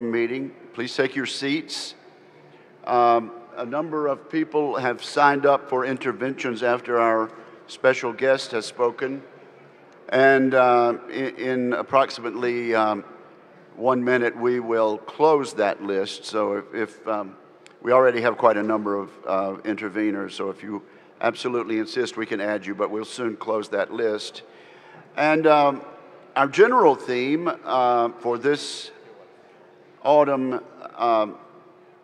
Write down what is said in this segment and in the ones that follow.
meeting. Please take your seats. A number of people have signed up for interventions after our special guest has spoken. And in approximately 1 minute, we will close that list. So if we already have quite a number of interveners, so if you absolutely insist, we can add you, but we'll soon close that list. And our general theme for this autumn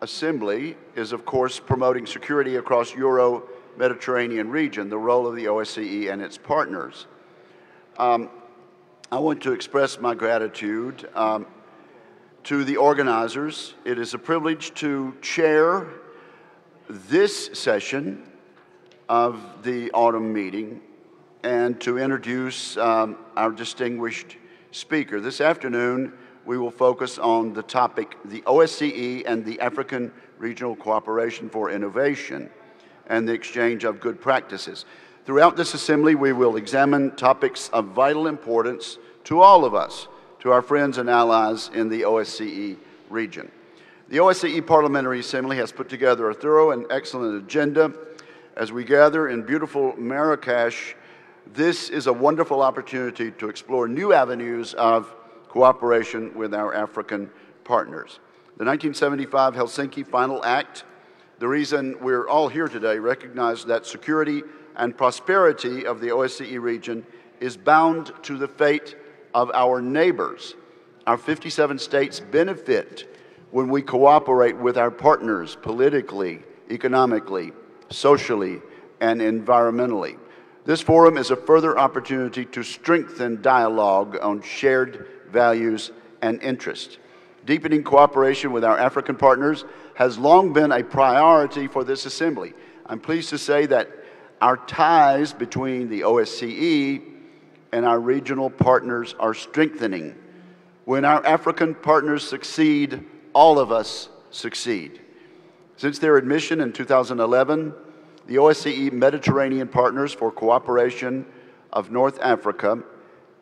assembly is, of course, promoting security across Euro-Mediterranean region, the role of the OSCE and its partners. I want to express my gratitude to the organizers. It is a privilege to chair this session of the autumn meeting and to introduce our distinguished speaker. This afternoon, we will focus on the topic, the OSCE and the African Regional Cooperation for Innovation and the exchange of good practices. Throughout this assembly, we will examine topics of vital importance to all of us, to our friends and allies in the OSCE region. The OSCE Parliamentary Assembly has put together a thorough and excellent agenda. As we gather in beautiful Marrakesh, this is a wonderful opportunity to explore new avenues of cooperation with our African partners. The 1975 Helsinki Final Act, the reason we're all here today, recognized that security and prosperity of the OSCE region is bound to the fate of our neighbors. Our 57 states benefit when we cooperate with our partners politically, economically, socially, and environmentally. This forum is a further opportunity to strengthen dialogue on shared values and interests. Deepening cooperation with our African partners has long been a priority for this assembly. I'm pleased to say that our ties between the OSCE and our regional partners are strengthening. When our African partners succeed, all of us succeed. Since their admission in 2011, the OSCE Mediterranean Partners for Cooperation of North Africa,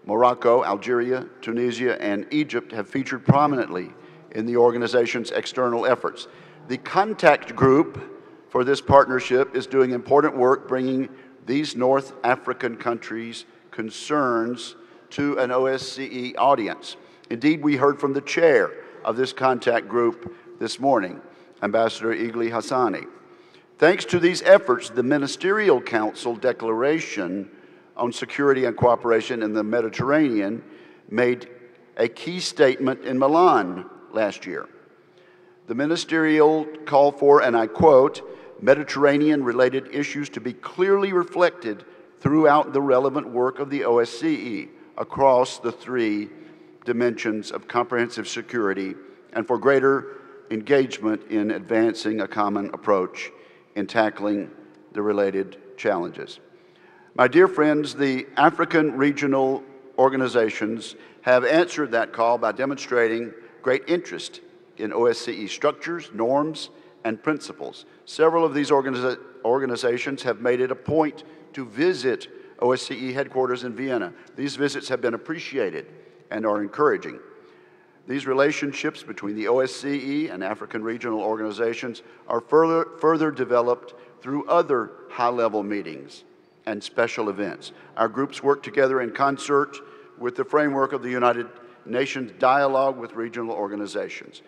Morocco, Algeria, Tunisia, and Egypt have featured prominently in the organization's external efforts. The contact group for this partnership is doing important work bringing these North African countries' concerns to an OSCE audience. Indeed, we heard from the chair of this contact group this morning, Ambassador Igli Hassani. Thanks to these efforts, the Ministerial Council Declaration on Security and Cooperation in the Mediterranean made a key statement in Milan last year. The ministerial called for, and I quote, Mediterranean-related issues to be clearly reflected throughout the relevant work of the OSCE across the three dimensions of comprehensive security and for greater engagement in advancing a common approach in tackling the related challenges. My dear friends, the African regional organizations have answered that call by demonstrating great interest in OSCE structures, norms, and principles. Several of these organizations have made it a point to visit OSCE headquarters in Vienna. These visits have been appreciated and are encouraging. These relationships between the OSCE and African regional organizations are further developed through other high-level meetings and special events. Our groups work together in concert with the framework of the United Nations dialogue with regional organizations.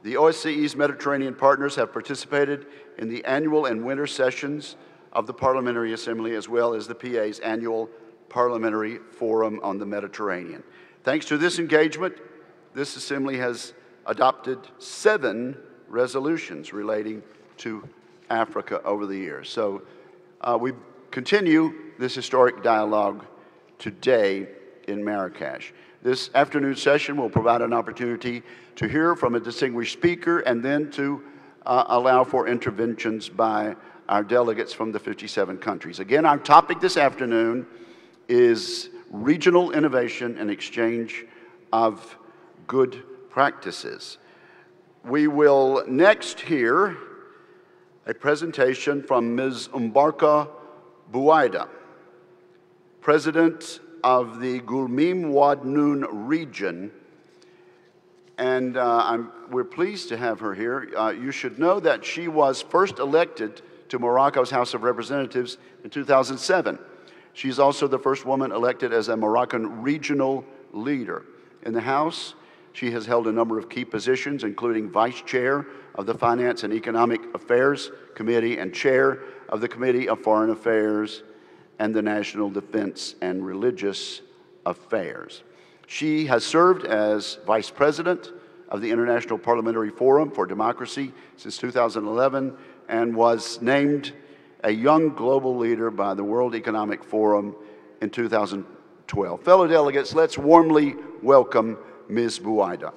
The OSCE's Mediterranean partners have participated in the annual and winter sessions of the Parliamentary Assembly as well as the PA's annual Parliamentary Forum on the Mediterranean. Thanks to this engagement, this Assembly has adopted 7 resolutions relating to Africa over the years. So we continue this historic dialogue today in Marrakesh. This afternoon session will provide an opportunity to hear from a distinguished speaker and then to allow for interventions by our delegates from the 57 countries. Again, our topic this afternoon is regional innovation and exchange of good practices. We will next hear a presentation from Ms. Mbarka Bouaida, President of the Gulmim Wad Noon region and we're pleased to have her here. You should know that she was first elected to Morocco's House of Representatives in 2007. She's also the first woman elected as a Moroccan regional leader. In the House, she has held a number of key positions, including Vice Chair of the Finance and Economic Affairs Committee and Chair of the Committee of Foreign Affairs and the National Defense and Religious Affairs. She has served as Vice President of the International Parliamentary Forum for Democracy since 2011 and was named a Young Global Leader by the World Economic Forum in 2012. Fellow delegates, let's warmly welcome Ms. Bouaida.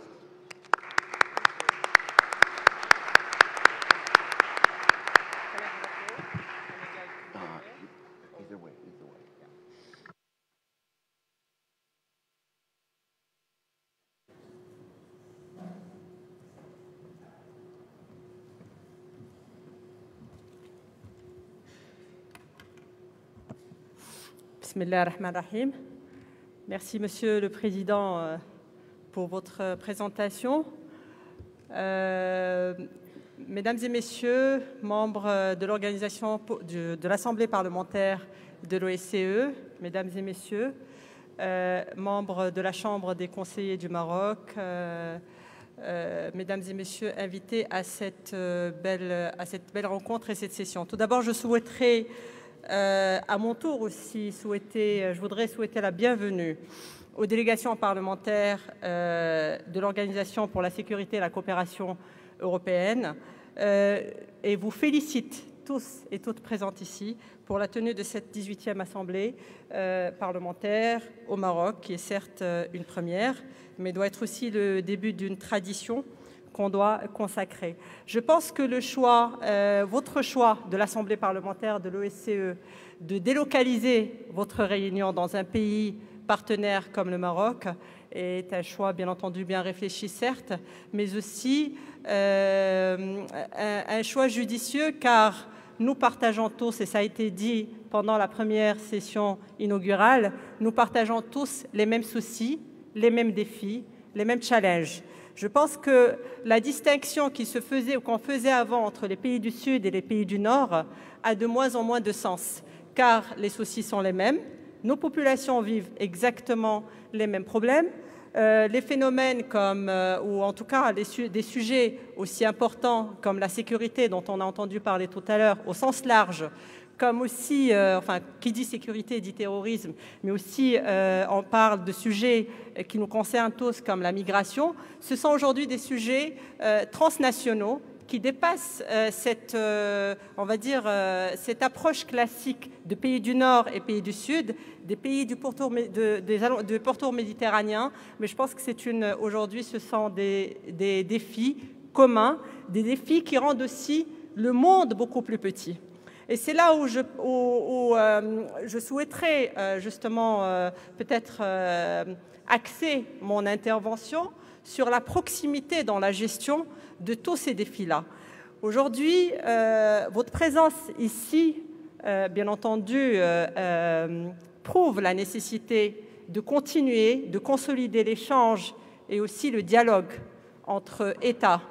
Bismillah ar-Rahman ar-Rahim. Merci, Monsieur le Président, pour votre présentation. Mesdames et Messieurs, membres de l'organisation de l'Assemblée parlementaire de l'OSCE, Mesdames et Messieurs, membres de la Chambre des conseillers du Maroc, Mesdames et Messieurs, invités à cette belle rencontre et cette session. Tout d'abord, je souhaiterais à mon tour aussi je voudrais souhaiter la bienvenue aux délégations parlementaires de l'Organisation pour la sécurité et la coopération européenne et vous félicite tous et toutes présentes ici pour la tenue de cette 18e Assemblée parlementaire au Maroc, qui est certes une première, mais doit être aussi le début d'une tradition qu'on doit consacrer. Je pense que le choix, votre choix de l'Assemblée parlementaire de l'OSCE de délocaliser votre réunion dans un pays partenaire comme le Maroc est un choix bien entendu bien réfléchi certes, mais aussi un choix judicieux car nous partageons tous, et ça a été dit pendant la première session inaugurale, nous partageons tous les mêmes soucis, les mêmes défis, les mêmes challenges. Je pense que la distinction qui se faisait ou qu'on faisait avant entre les pays du Sud et les pays du Nord a de moins en moins de sens, car les soucis sont les mêmes, nos populations vivent exactement les mêmes problèmes, les phénomènes comme, ou en tout cas des sujets aussi importants comme la sécurité dont on a entendu parler tout à l'heure au sens large, comme aussi, enfin, qui dit sécurité dit terrorisme, mais aussi on parle de sujets qui nous concernent tous comme la migration. Ce sont aujourd'hui des sujets transnationaux qui dépassent on va dire, cette approche classique de pays du Nord et pays du Sud, des pays du pourtour méditerranéen. Mais je pense que aujourd'hui, ce sont des défis communs, des défis qui rendent aussi le monde beaucoup plus petit. Et c'est là où je souhaiterais justement peut-être axer mon intervention sur la proximité dans la gestion de tous ces défis-là. Aujourd'hui, votre présence ici, bien entendu, prouve la nécessité de continuer, de consolider l'échange et aussi le dialogue entre États,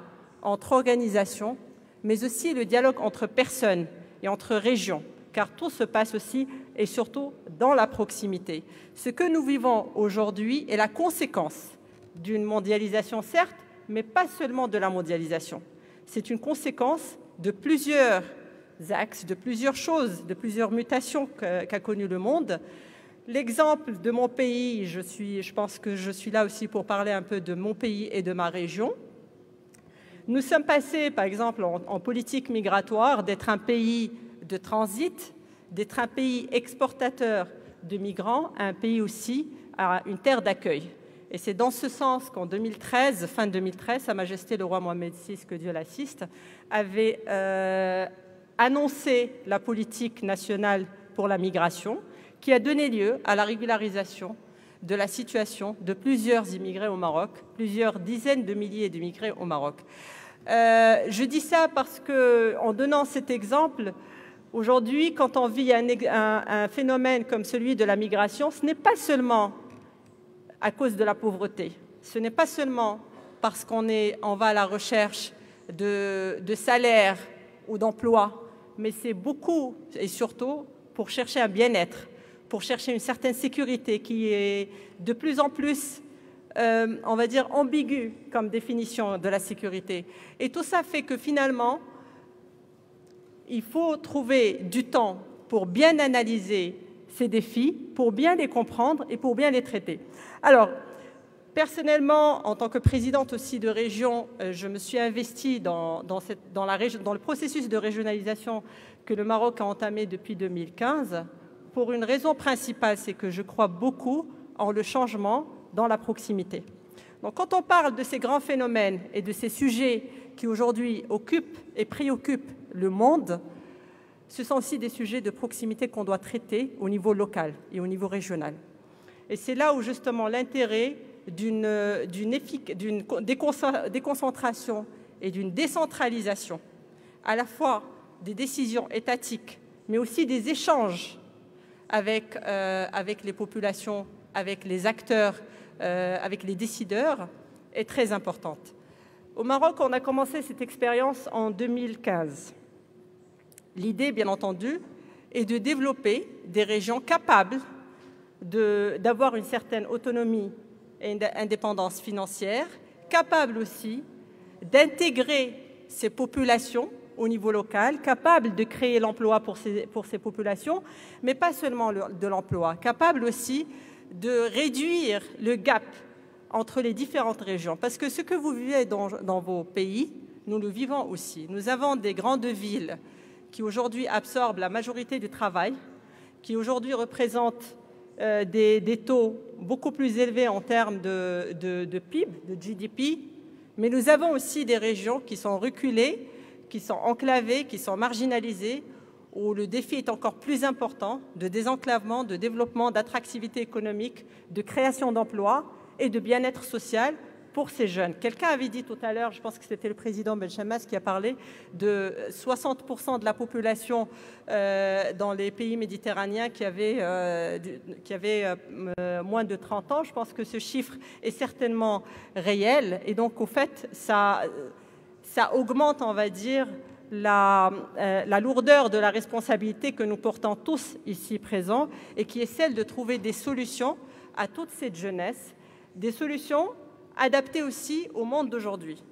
entre organisations, mais aussi le dialogue entre personnes et entre régions, car tout se passe aussi et surtout dans la proximité. Ce que nous vivons aujourd'hui est la conséquence d'une mondialisation, certes, mais pas seulement de la mondialisation. C'est une conséquence de plusieurs axes, de plusieurs choses, de plusieurs mutations qu'a connues le monde. L'exemple de mon pays, je pense que je suis là aussi pour parler un peu de mon pays et de ma région. Nous sommes passés, par exemple, en politique migratoire, d'être un pays de transit, d'être un pays exportateur de migrants, à un pays aussi, à une terre d'accueil. Et c'est dans ce sens qu'en 2013, fin 2013, Sa Majesté le roi Mohamed VI, que Dieu l'assiste, avait annoncé la politique nationale pour la migration, qui a donné lieu à la régularisation de la situation de plusieurs immigrés au Maroc, plusieurs dizaines de milliers d'immigrés au Maroc. Je dis ça parce que, en donnant cet exemple, aujourd'hui, quand on vit un phénomène comme celui de la migration, ce n'est pas seulement à cause de la pauvreté, ce n'est pas seulement parce qu'on va à la recherche de salaire ou d'emploi, mais c'est beaucoup et surtout pour chercher un bien-être, pour chercher une certaine sécurité qui est de plus en plus, on va dire, ambiguë comme définition de la sécurité. Et tout ça fait que finalement, il faut trouver du temps pour bien analyser ces défis, pour bien les comprendre et pour bien les traiter. Alors, personnellement, en tant que présidente aussi de région, je me suis investie dans le processus de régionalisation que le Maroc a entamé depuis 2015, pour une raison principale, c'est que je crois beaucoup en le changement dans la proximité. Donc, quand on parle de ces grands phénomènes et de ces sujets qui aujourd'hui occupent et préoccupent le monde, ce sont aussi des sujets de proximité qu'on doit traiter au niveau local et au niveau régional. Et c'est là où justement l'intérêt d'une déconcentration et d'une décentralisation, à la fois des décisions étatiques, mais aussi des échanges avec les populations, avec les acteurs, avec les décideurs, est très importante. Au Maroc, on a commencé cette expérience en 2015. L'idée, bien entendu, est de développer des régions capables d'avoir une certaine autonomie et indépendance financière, capables aussi d'intégrer ces populations au niveau local, capables de créer l'emploi pour ces populations, mais pas seulement de l'emploi, capables aussi de réduire le gap entre les différentes régions. Parce que ce que vous vivez dans vos pays, nous le vivons aussi. Nous avons des grandes villes qui aujourd'hui absorbent la majorité du travail, qui aujourd'hui représentent des taux beaucoup plus élevés en termes de PIB, de GDP, mais nous avons aussi des régions qui sont reculées, qui sont enclavées, qui sont marginalisées, où le défi est encore plus important de désenclavement, de développement, d'attractivité économique, de création d'emplois et de bien-être social pour ces jeunes. Quelqu'un avait dit tout à l'heure, je pense que c'était le président Belchamas qui a parlé de 60% de la population dans les pays méditerranéens qui avait moins de 30 ans. Je pense que ce chiffre est certainement réel. Et donc, au fait, ça augmente, on va dire, la lourdeur de la responsabilité que nous portons tous ici présents et qui est celle de trouver des solutions à toute cette jeunesse, des solutions adaptées aussi au monde d'aujourd'hui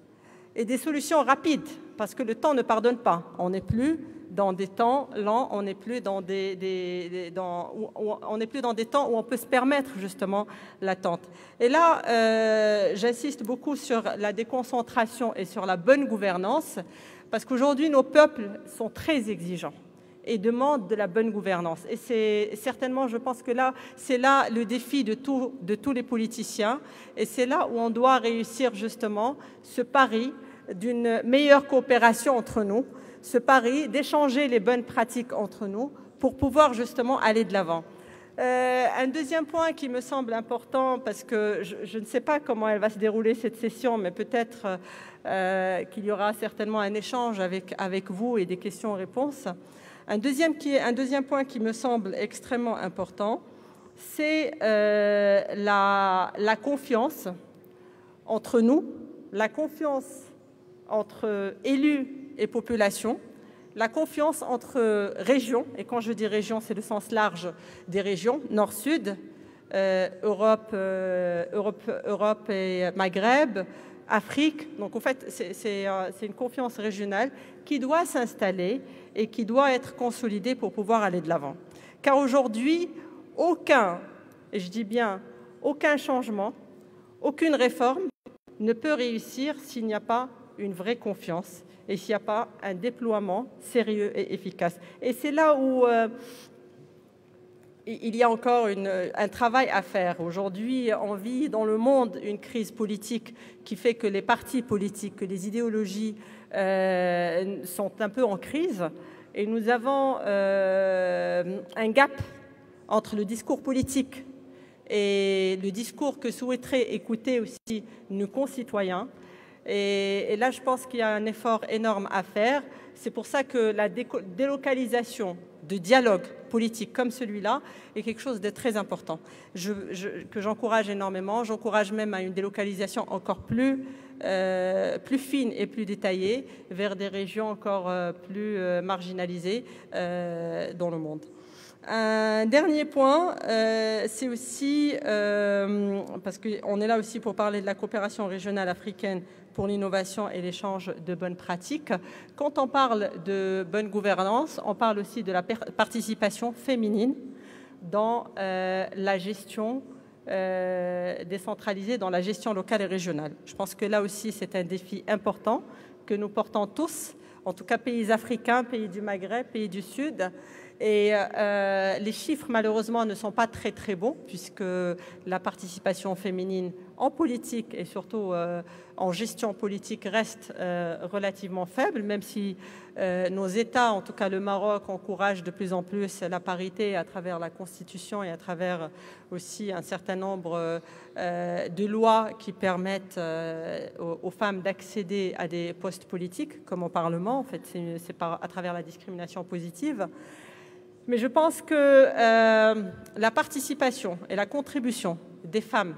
et des solutions rapides parce que le temps ne pardonne pas. On n'est plus dans des temps lents, on n'est plus dans des temps où on peut se permettre justement l'attente. Et là, j'insiste beaucoup sur la déconcentration et sur la bonne gouvernance parce qu'aujourd'hui, nos peuples sont très exigeants et demandent de la bonne gouvernance. Et c'est certainement, je pense que là, c'est là le défi de tous les politiciens. Et c'est là où on doit réussir justement ce pari d'une meilleure coopération entre nous, ce pari d'échanger les bonnes pratiques entre nous pour pouvoir justement aller de l'avant. Un deuxième point qui me semble important, parce que je ne sais pas comment elle va se dérouler cette session, mais peut-être qu'il y aura certainement un échange avec vous et des questions-réponses. Un deuxième point qui me semble extrêmement important, c'est la confiance entre nous, la confiance entre élus et population, la confiance entre régions, et quand je dis régions, c'est le sens large des régions, Nord-Sud, Europe et Maghreb, Afrique. Donc en fait, c'est une confiance régionale qui doit s'installer et qui doit être consolidée pour pouvoir aller de l'avant. Car aujourd'hui, et je dis bien aucun changement, aucune réforme ne peut réussir s'il n'y a pas une vraie confiance et s'il n'y a pas un déploiement sérieux et efficace. Et c'est là où il y a encore un travail à faire. Aujourd'hui, on vit dans le monde une crise politique qui fait que les partis politiques, que les idéologies sont un peu en crise. Et nous avons un gap entre le discours politique et le discours que souhaiteraient écouter aussi nos concitoyens. Et là, je pense qu'il y a un effort énorme à faire. C'est pour ça que la délocalisation de dialogue politique comme celui-là est quelque chose de très important, que j'encourage énormément. J'encourage même à une délocalisation encore plus fine et plus détaillée vers des régions encore plus marginalisées dans le monde. Un dernier point, c'est aussi, parce qu'on est là aussi pour parler de la coopération régionale africaine pour l'innovation et l'échange de bonnes pratiques. Quand on parle de bonne gouvernance, on parle aussi de la participation féminine dans la gestion décentralisée, dans la gestion locale et régionale. Je pense que là aussi, c'est un défi important que nous portons tous, en tout cas pays africains, pays du Maghreb, pays du Sud. Et les chiffres, malheureusement, ne sont pas très, très bons, puisque la participation féminine en politique et surtout en gestion politique reste relativement faible, même si nos États, en tout cas le Maroc, encouragent de plus en plus la parité à travers la Constitution et à travers aussi un certain nombre de lois qui permettent aux femmes d'accéder à des postes politiques, comme au Parlement. En fait, c'est à travers la discrimination positive. Mais je pense que la participation et la contribution des femmes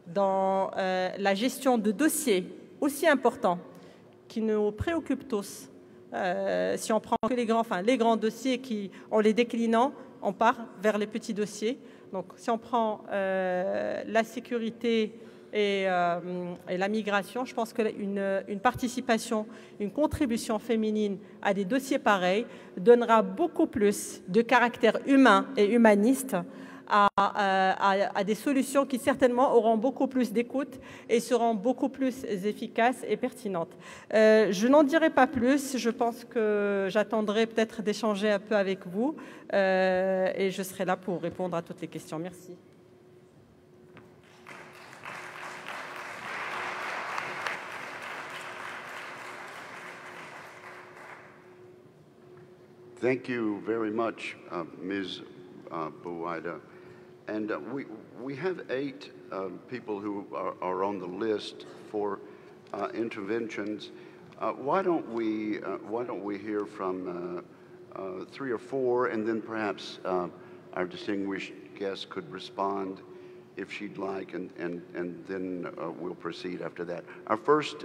dans la gestion de dossiers aussi importants qui nous préoccupent tous, si on prend que les grands dossiers qui, en les déclinant, on part vers les petits dossiers. Donc si on prend la sécurité et la migration, je pense qu'une participation, une contribution féminine à des dossiers pareils donnera beaucoup plus de caractère humain et humaniste à des solutions qui certainement auront beaucoup plus d'écoute et seront beaucoup plus efficaces et pertinentes. Je n'en dirai pas plus, je pense que j'attendrai peut-être d'échanger un peu avec vous et je serai là pour répondre à toutes les questions. Merci. Thank you very much, Ms. Bouaida. And we have 8 people who are on the list for interventions. Why don't we hear from 3 or 4, and then perhaps our distinguished guest could respond if she'd like, and then we'll proceed after that. Our first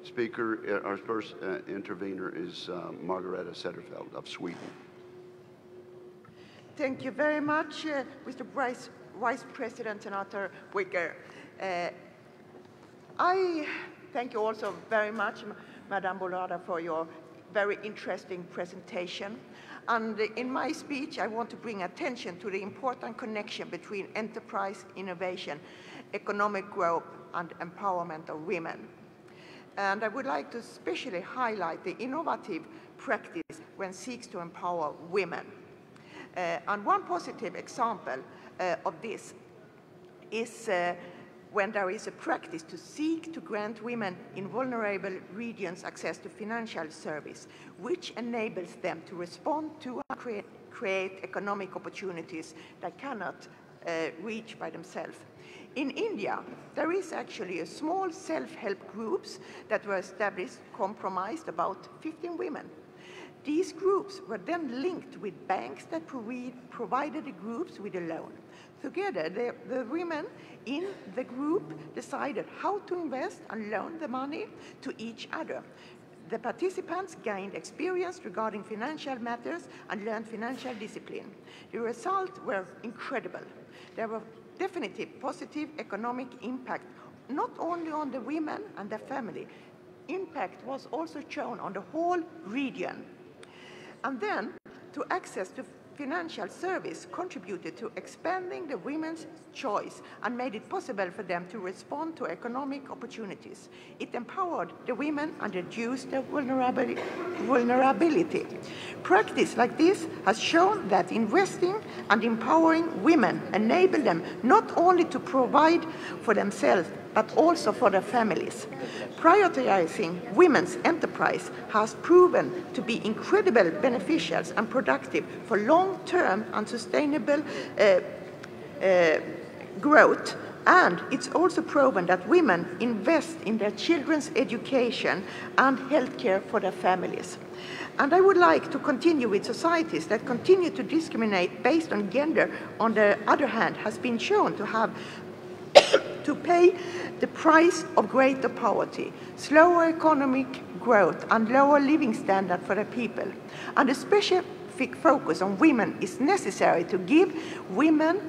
speaker, our first intervener is Margareta Sederfeld of Sweden. Thank you very much, Mr. Vice President Senator Wicker. I thank you also very much, Madame Bouaida, for your very interesting presentation. And in my speech, I want to bring attention to the important connection between enterprise, innovation, economic growth, and empowerment of women. And I would like to especially highlight the innovative practice when seeks to empower women. And one positive example of this is when there is a practice to seek to grant women in vulnerable regions access to financial service, which enables them to respond to and create economic opportunities that cannot reach by themselves. In India, there is actually a small self-help groups that were established, comprised about 15 women. These groups were then linked with banks that provided the groups with a loan. Together, the women in the group decided how to invest and loan the money to each other. The participants gained experience regarding financial matters and learned financial discipline. The results were incredible. There were definitely positive economic impact, not only on the women and their family. Impact was also shown on the whole region. And then, to access to financial service contributed to expanding the women's choice and made it possible for them to respond to economic opportunities. It empowered the women and reduced their vulnerability. Practice like this has shown that investing and empowering women enable them not only to provide for themselves, but also for their families. Prioritizing women's enterprise has proven to be incredibly beneficial and productive for long-term and sustainable growth And it's also proven that women invest in their children's education and healthcare for their families. And I would like to continue with societies that continue to discriminate based on gender, on the other hand, has been shown to have to pay the price of greater poverty, slower economic growth, and lower living standard for the people. And a specific focus on women is necessary to give women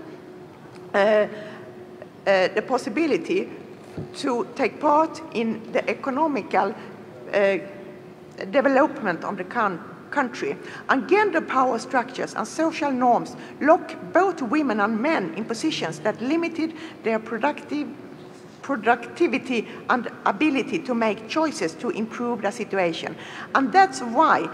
the possibility to take part in the economical development of the country. And gender power structures and social norms lock both women and men in positions that limited their productivity and ability to make choices to improve the situation. And that's why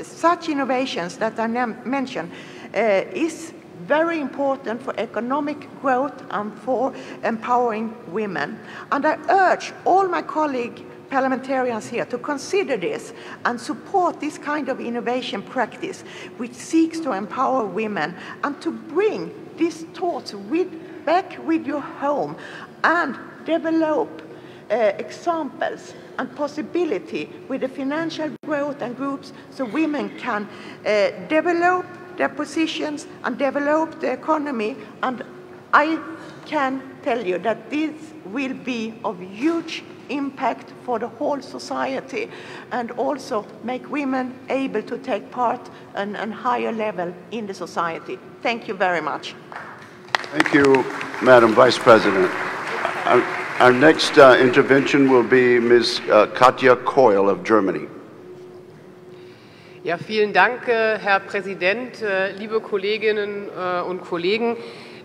such innovations that I mentioned is very important for economic growth and for empowering women. And I urge all my colleague parliamentarians here to consider this and support this kind of innovation practice which seeks to empower women, and to bring these thoughts back with your home and develop examples and possibility with the financial growth and groups so women can develop their positions and develop the economy. And I can tell you that this will be of huge impact for the whole society, and also make women able to take part on a higher level in the society. Thank you very much. Thank you, Madam Vice President. Our next intervention will be Ms. Katja Keul of Germany. Ja, vielen Dank, Herr Präsident, liebe Kolleginnen und Kollegen.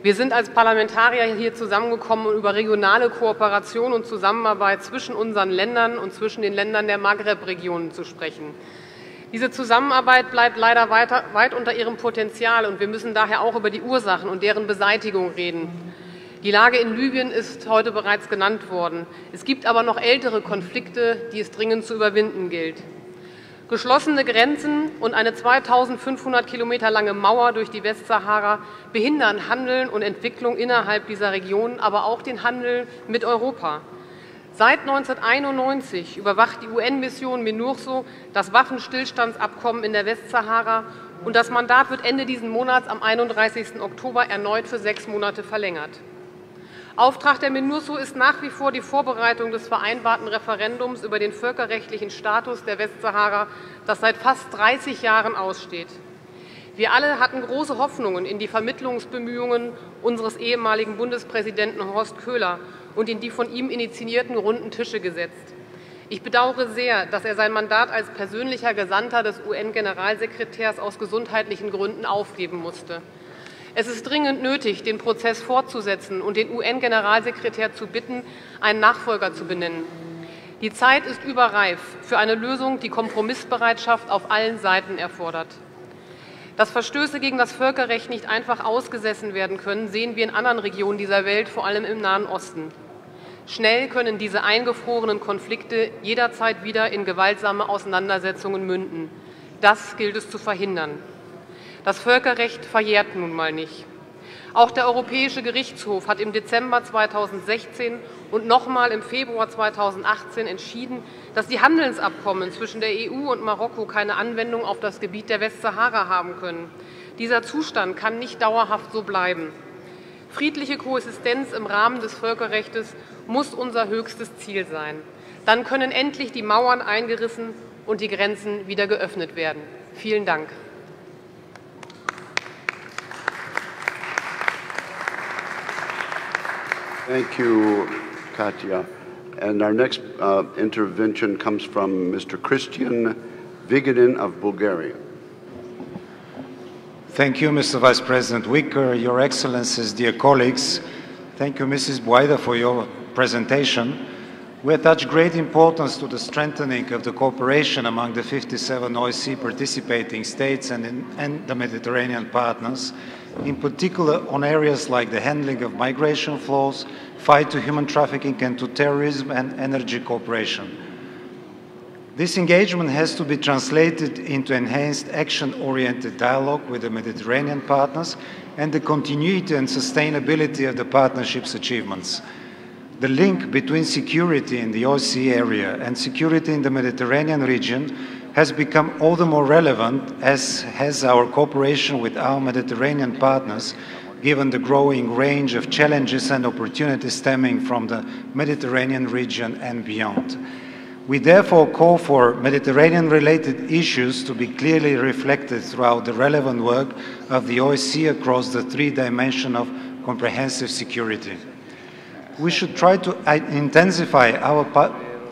Wir sind als Parlamentarier hier zusammengekommen, um über regionale Kooperation und Zusammenarbeit zwischen unseren Ländern und zwischen den Ländern der Maghreb-Regionen zu sprechen. Diese Zusammenarbeit bleibt leider weit unter ihrem Potenzial, und wir müssen daher auch über die Ursachen und deren Beseitigung reden. Die Lage in Libyen ist heute bereits genannt worden. Es gibt aber noch ältere Konflikte, die es dringend zu überwinden gilt. Geschlossene Grenzen und eine 2500 Kilometer lange Mauer durch die Westsahara behindern Handeln und Entwicklung innerhalb dieser Region, aber auch den Handel mit Europa. Seit 1991 überwacht die UN-Mission MINURSO das Waffenstillstandsabkommen in der Westsahara, und das Mandat wird Ende dieses Monats am 31. Oktober erneut für 6 Monate verlängert. Auftrag der MINURSO ist nach wie vor die Vorbereitung des vereinbarten Referendums über den völkerrechtlichen Status der Westsahara, das seit fast 30 Jahren aussteht. Wir alle hatten große Hoffnungen in die Vermittlungsbemühungen unseres ehemaligen Bundespräsidenten Horst Köhler und in die von ihm initiierten runden Tische gesetzt. Ich bedauere sehr, dass er sein Mandat als persönlicher Gesandter des UN-Generalsekretärs aus gesundheitlichen Gründen aufgeben musste. Es ist dringend nötig, den Prozess fortzusetzen und den UN-Generalsekretär zu bitten, einen Nachfolger zu benennen. Die Zeit ist überreif für eine Lösung, die Kompromissbereitschaft auf allen Seiten erfordert. Dass Verstöße gegen das Völkerrecht nicht einfach ausgesessen werden können, sehen wir in anderen Regionen dieser Welt, vor allem im Nahen Osten. Schnell können diese eingefrorenen Konflikte jederzeit wieder in gewaltsame Auseinandersetzungen münden. Das gilt es zu verhindern. Das Völkerrecht verjährt nun mal nicht. Auch der Europäische Gerichtshof hat im Dezember 2016 und nochmal im Februar 2018 entschieden, dass die Handelsabkommen zwischen der EU und Marokko keine Anwendung auf das Gebiet der Westsahara haben können. Dieser Zustand kann nicht dauerhaft so bleiben. Friedliche Koexistenz im Rahmen des Völkerrechts muss unser höchstes Ziel sein. Dann können endlich die Mauern eingerissen und die Grenzen wieder geöffnet werden. Vielen Dank. Thank you, Katja. And our next intervention comes from Mr. Christian Vigenin of Bulgaria. Thank you, Mr. Vice President Wicker, Your Excellencies, dear colleagues. Thank you, Mrs. Boyda, for your presentation. We attach great importance to the strengthening of the cooperation among the 57 OSCE participating states and the Mediterranean partners, in particular on areas like the handling of migration flows, fight to human trafficking and to terrorism, and energy cooperation. This engagement has to be translated into enhanced action-oriented dialogue with the Mediterranean partners and the continuity and sustainability of the partnership's achievements. The link between security in the OSCE area and security in the Mediterranean region has become all the more relevant, as has our cooperation with our Mediterranean partners, given the growing range of challenges and opportunities stemming from the Mediterranean region and beyond. We therefore call for Mediterranean-related issues to be clearly reflected throughout the relevant work of the OSCE across the three dimensions of comprehensive security. We should try to intensify our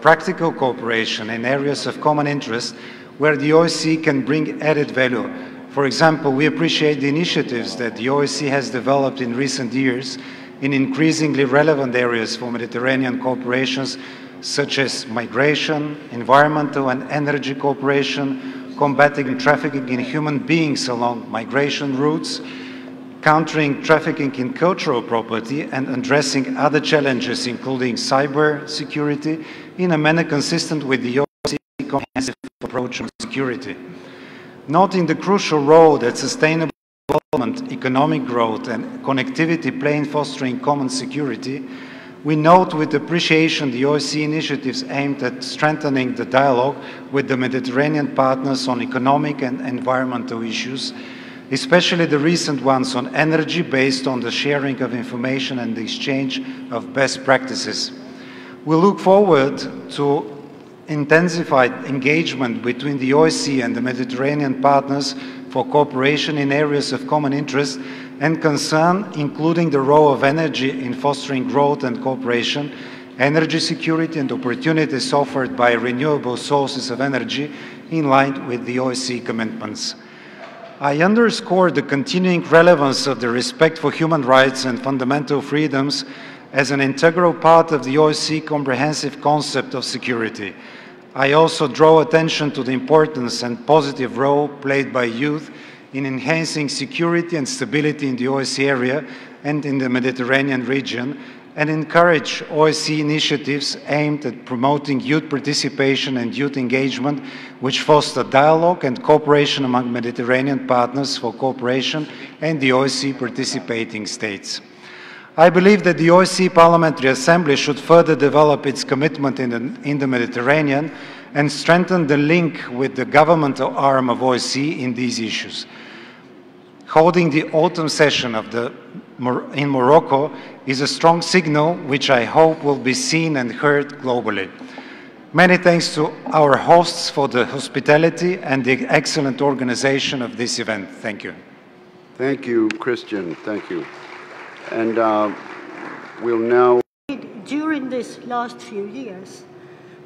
practical cooperation in areas of common interest where the OSCE can bring added value. For example, we appreciate the initiatives that the OSCE has developed in recent years in increasingly relevant areas for Mediterranean cooperations, such as migration, environmental and energy cooperation, combating trafficking in human beings along migration routes, countering trafficking in cultural property, and addressing other challenges, including cyber security, in a manner consistent with the OSCE comprehensive approach on security. Noting the crucial role that sustainable development, economic growth, and connectivity play in fostering common security, we note with appreciation the OSCE initiatives aimed at strengthening the dialogue with the Mediterranean partners on economic and environmental issues, especially the recent ones on energy based on the sharing of information and the exchange of best practices. We look forward to intensified engagement between the OSCE and the Mediterranean partners for cooperation in areas of common interest and concern, including the role of energy in fostering growth and cooperation, energy security and opportunities offered by renewable sources of energy in line with the OSCE commitments. I underscore the continuing relevance of the respect for human rights and fundamental freedoms as an integral part of the OSCE comprehensive concept of security. I also draw attention to the importance and positive role played by youth in enhancing security and stability in the OSCE area and in the Mediterranean region, and encourage OSCE initiatives aimed at promoting youth participation and youth engagement, which foster dialogue and cooperation among Mediterranean partners for cooperation and the OSCE participating states. I believe that the OSCE Parliamentary Assembly should further develop its commitment in the Mediterranean and strengthen the link with the governmental arm of OSCE in these issues. Holding the autumn session in Morocco is a strong signal which I hope will be seen and heard globally. Many thanks to our hosts for the hospitality and the excellent organization of this event. Thank you. Thank you, Christian. Thank you. And we'll now... During these last few years,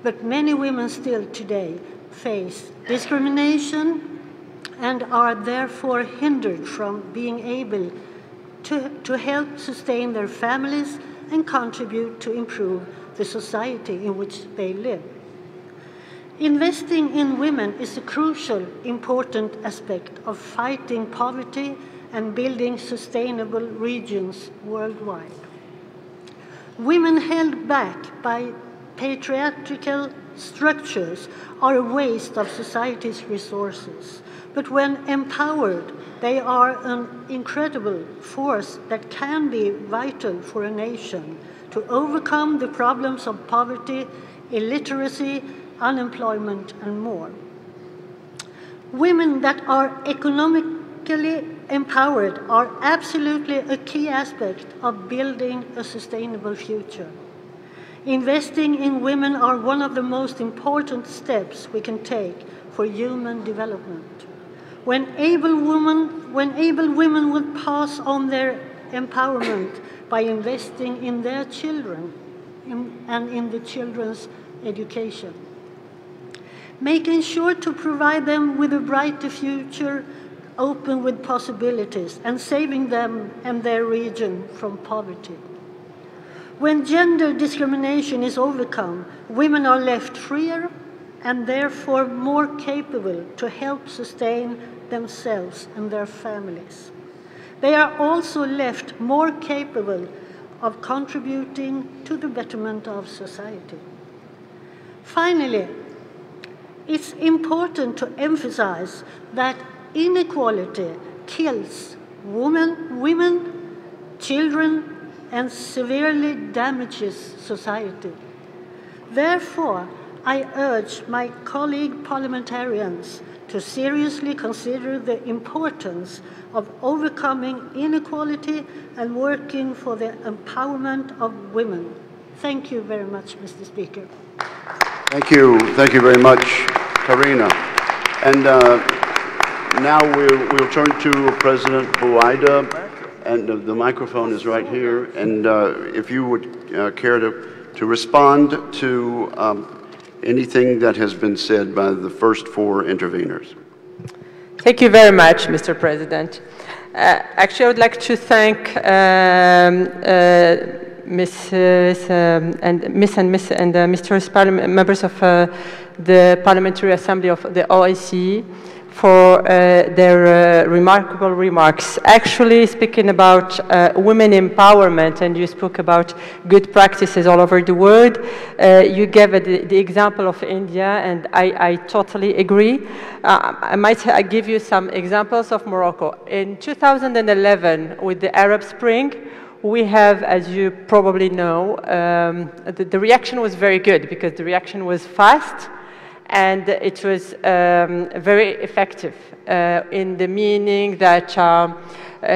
but many women still today face discrimination and are therefore hindered from being able to help sustain their families and contribute to improve the society in which they live. Investing in women is a crucial, important aspect of fighting poverty and building sustainable regions worldwide. Women held back by patriarchal structures are a waste of society's resources, but when empowered, they are an incredible force that can be vital for a nation to overcome the problems of poverty, illiteracy, unemployment, and more. Women that are economically empowered are absolutely a key aspect of building a sustainable future. Investing in women are one of the most important steps we can take for human development. When able women would pass on their empowerment by investing in their children and in the children's education, making sure to provide them with a brighter future open with possibilities and saving them and their region from poverty. When gender discrimination is overcome, women are left freer and therefore more capable to help sustain themselves and their families. They are also left more capable of contributing to the betterment of society. Finally, it's important to emphasize that inequality kills women, children, and severely damages society. Therefore, I urge my colleague parliamentarians to seriously consider the importance of overcoming inequality and working for the empowerment of women. Thank you very much, Mr. Speaker. Thank you very much, Karina. And now we'll turn to President Buaida, and the microphone is right here. And if you would care to respond to anything that has been said by the first four interveners. Thank you very much, Mr. President. Actually, I would like to thank Mr. members of the Parliamentary Assembly of the OSCE for their remarkable remarks. Actually, speaking about women empowerment, and you spoke about good practices all over the world, you gave the example of India, and I totally agree. I might give you some examples of Morocco. In 2011, with the Arab Spring, we have, as you probably know, the reaction was very good because the reaction was fast, and it was very effective in the meaning that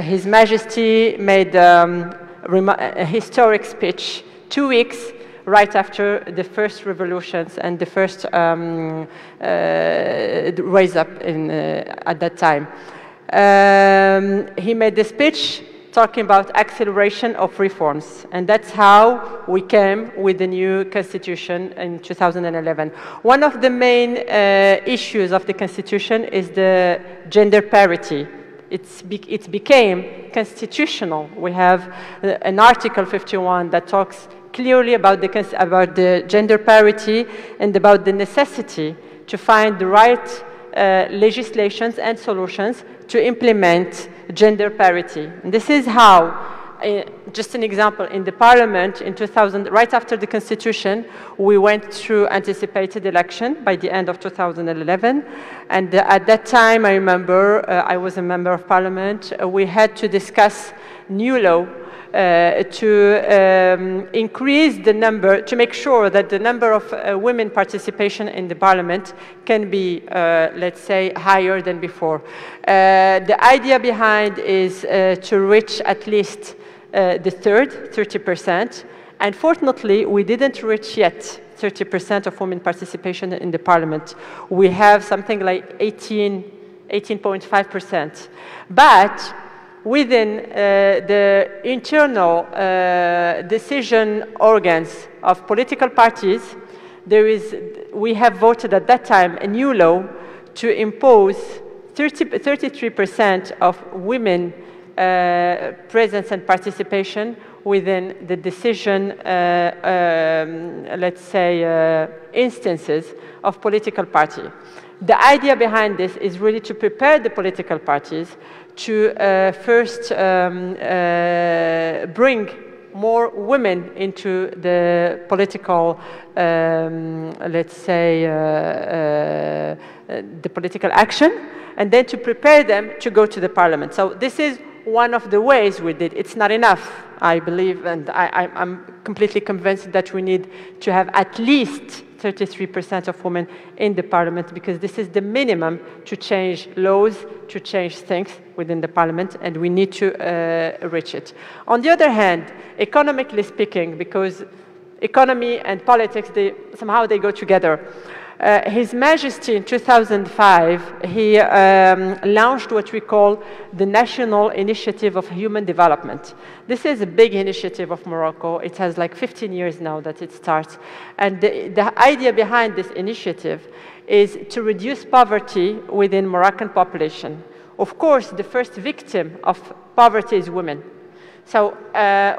His Majesty made a historic speech 2 weeks right after the first revolutions and the first rise up at that time. He made the speech talking about acceleration of reforms, and that's how we came with the new constitution in 2011. One of the main issues of the constitution is the gender parity. It became constitutional. We have an Article 51 that talks clearly about the gender parity and about the necessity to find the right legislations and solutions to implement gender parity. And this is how, just an example, in the parliament in 2000, right after the constitution, we went through anticipated election by the end of 2011. And at that time, I remember, I was a member of parliament, we had to discuss new law to increase the number, to make sure that the number of women participation in the parliament can be, let's say, higher than before. The idea behind is to reach at least the third, 30%. Unfortunately, we didn't reach yet 30% of women participation in the parliament. We have something like 18.5%. But within the internal decision organs of political parties, we have voted at that time a new law to impose 33% of women presence and participation within the decision, let's say, instances of political party. The idea behind this is really to prepare the political parties to first bring more women into the political, let's say, the political action, and then to prepare them to go to the parliament. So this is one of the ways we did. It's not enough, I believe, and I'm completely convinced that we need to have at least 33% of women in the parliament, because this is the minimum to change laws, to change things within the parliament, and we need to reach it. On the other hand, economically speaking, because economy and politics, somehow they go together. His Majesty in 2005, he launched what we call the National Initiative of Human Development. This is a big initiative of Morocco. It has like 15 years now that it starts. And the idea behind this initiative is to reduce poverty within Moroccan population. Of course, the first victim of poverty is women. So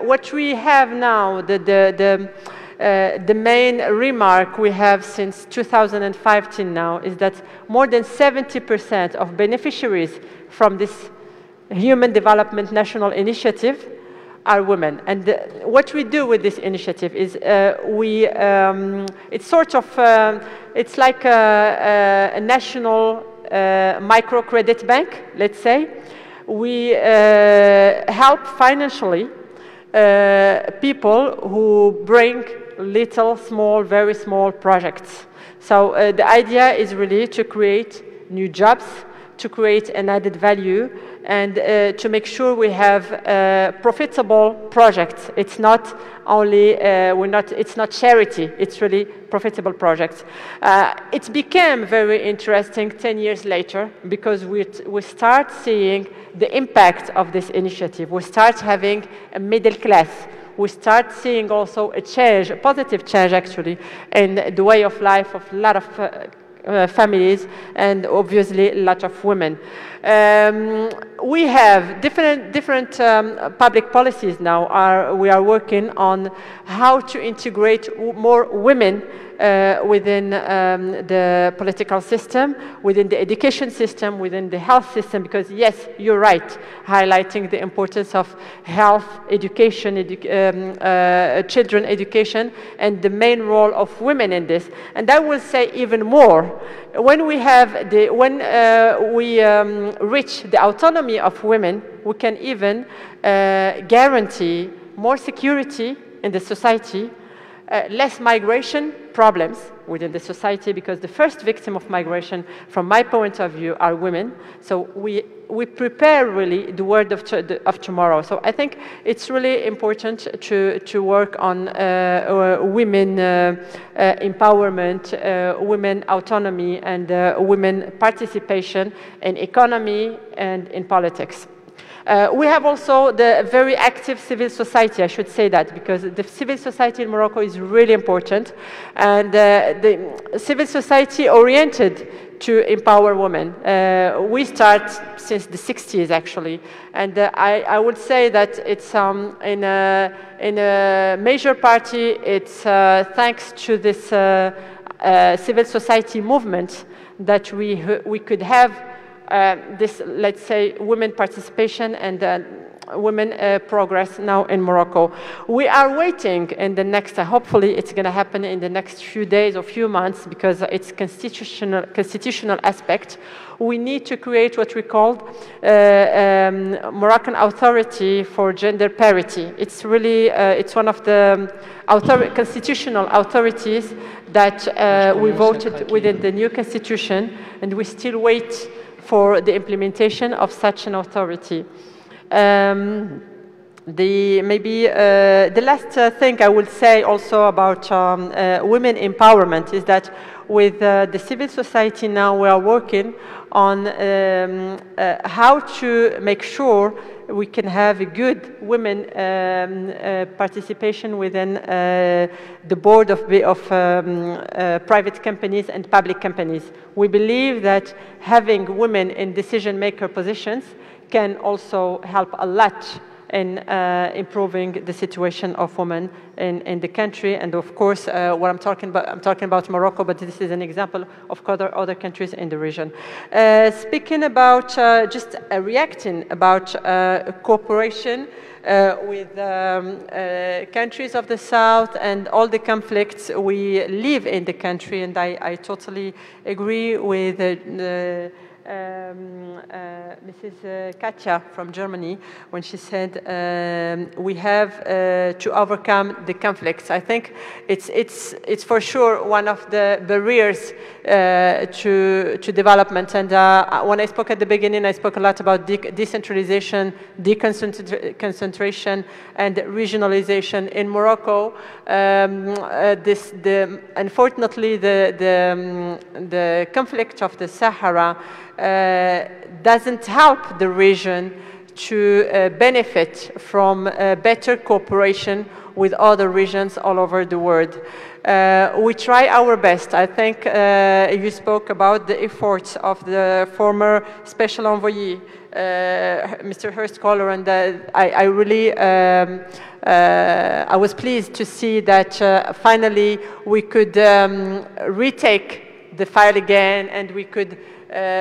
what we have now, the main remark we have since 2005 till now is that more than 70% of beneficiaries from this Human Development National Initiative are women. And what we do with this initiative is it's sort of, it's like a national microcredit bank, let's say. We help financially people who bring little, small, very small projects. So the idea is really to create new jobs, to create an added value, and to make sure we have profitable projects. It's not only, it's not charity, it's really profitable projects. It became very interesting 10 years later because we start seeing the impact of this initiative. We start having a middle class. We start seeing also a change, a positive change actually, in the way of life of a lot of families and obviously a lot of women. We have different public policies now. We are working on how to integrate more women within the political system, within the education system, within the health system, because yes, you're right, highlighting the importance of health, education, children education, and the main role of women in this. And I will say even more, when we have reach the autonomy of women, we can even guarantee more security in the society, less migration problems within the society, because the first victim of migration, from my point of view, are women. So we prepare really the world of tomorrow. So I think it's really important to work on women empowerment, women autonomy, and women participation in economy and in politics. We have also the very active civil society, I should say that, because the civil society in Morocco is really important, and the civil society oriented to empower women. We start since the 60s actually, and I would say that it's in a major party, it's thanks to this civil society movement that we could have this, let's say, women participation and women progress now in Morocco. We are waiting in the next, hopefully it's going to happen in the next few days or few months, because it's constitutional aspect. We need to create what we call Moroccan Authority for Gender Parity. It's really, it's one of the constitutional authorities that we voted within the new constitution, and we still wait for the implementation of such an authority. Maybe the last thing I will say also about women empowerment is that with the civil society now we are working on how to make sure we can have a good women participation within the board of private companies and public companies. We believe that having women in decision-maker positions can also help a lot in improving the situation of women in the country. And of course, what I'm talking about Morocco, but this is an example of other countries in the region. Speaking about just reacting about cooperation with countries of the south and all the conflicts we live in the country, and I totally agree with Mrs. Katja from Germany when she said we have to overcome the conflicts. I think it's for sure one of the barriers to development. And when I spoke at the beginning, I spoke a lot about decentralization, deconcentration, and regionalization in Morocco. Unfortunately, the conflict of the Sahara doesn't help the region to benefit from better cooperation with other regions all over the world. We try our best. I think you spoke about the efforts of the former special envoy, Mr. Hurst Kohler, and I really I was pleased to see that finally we could retake the file again, and we could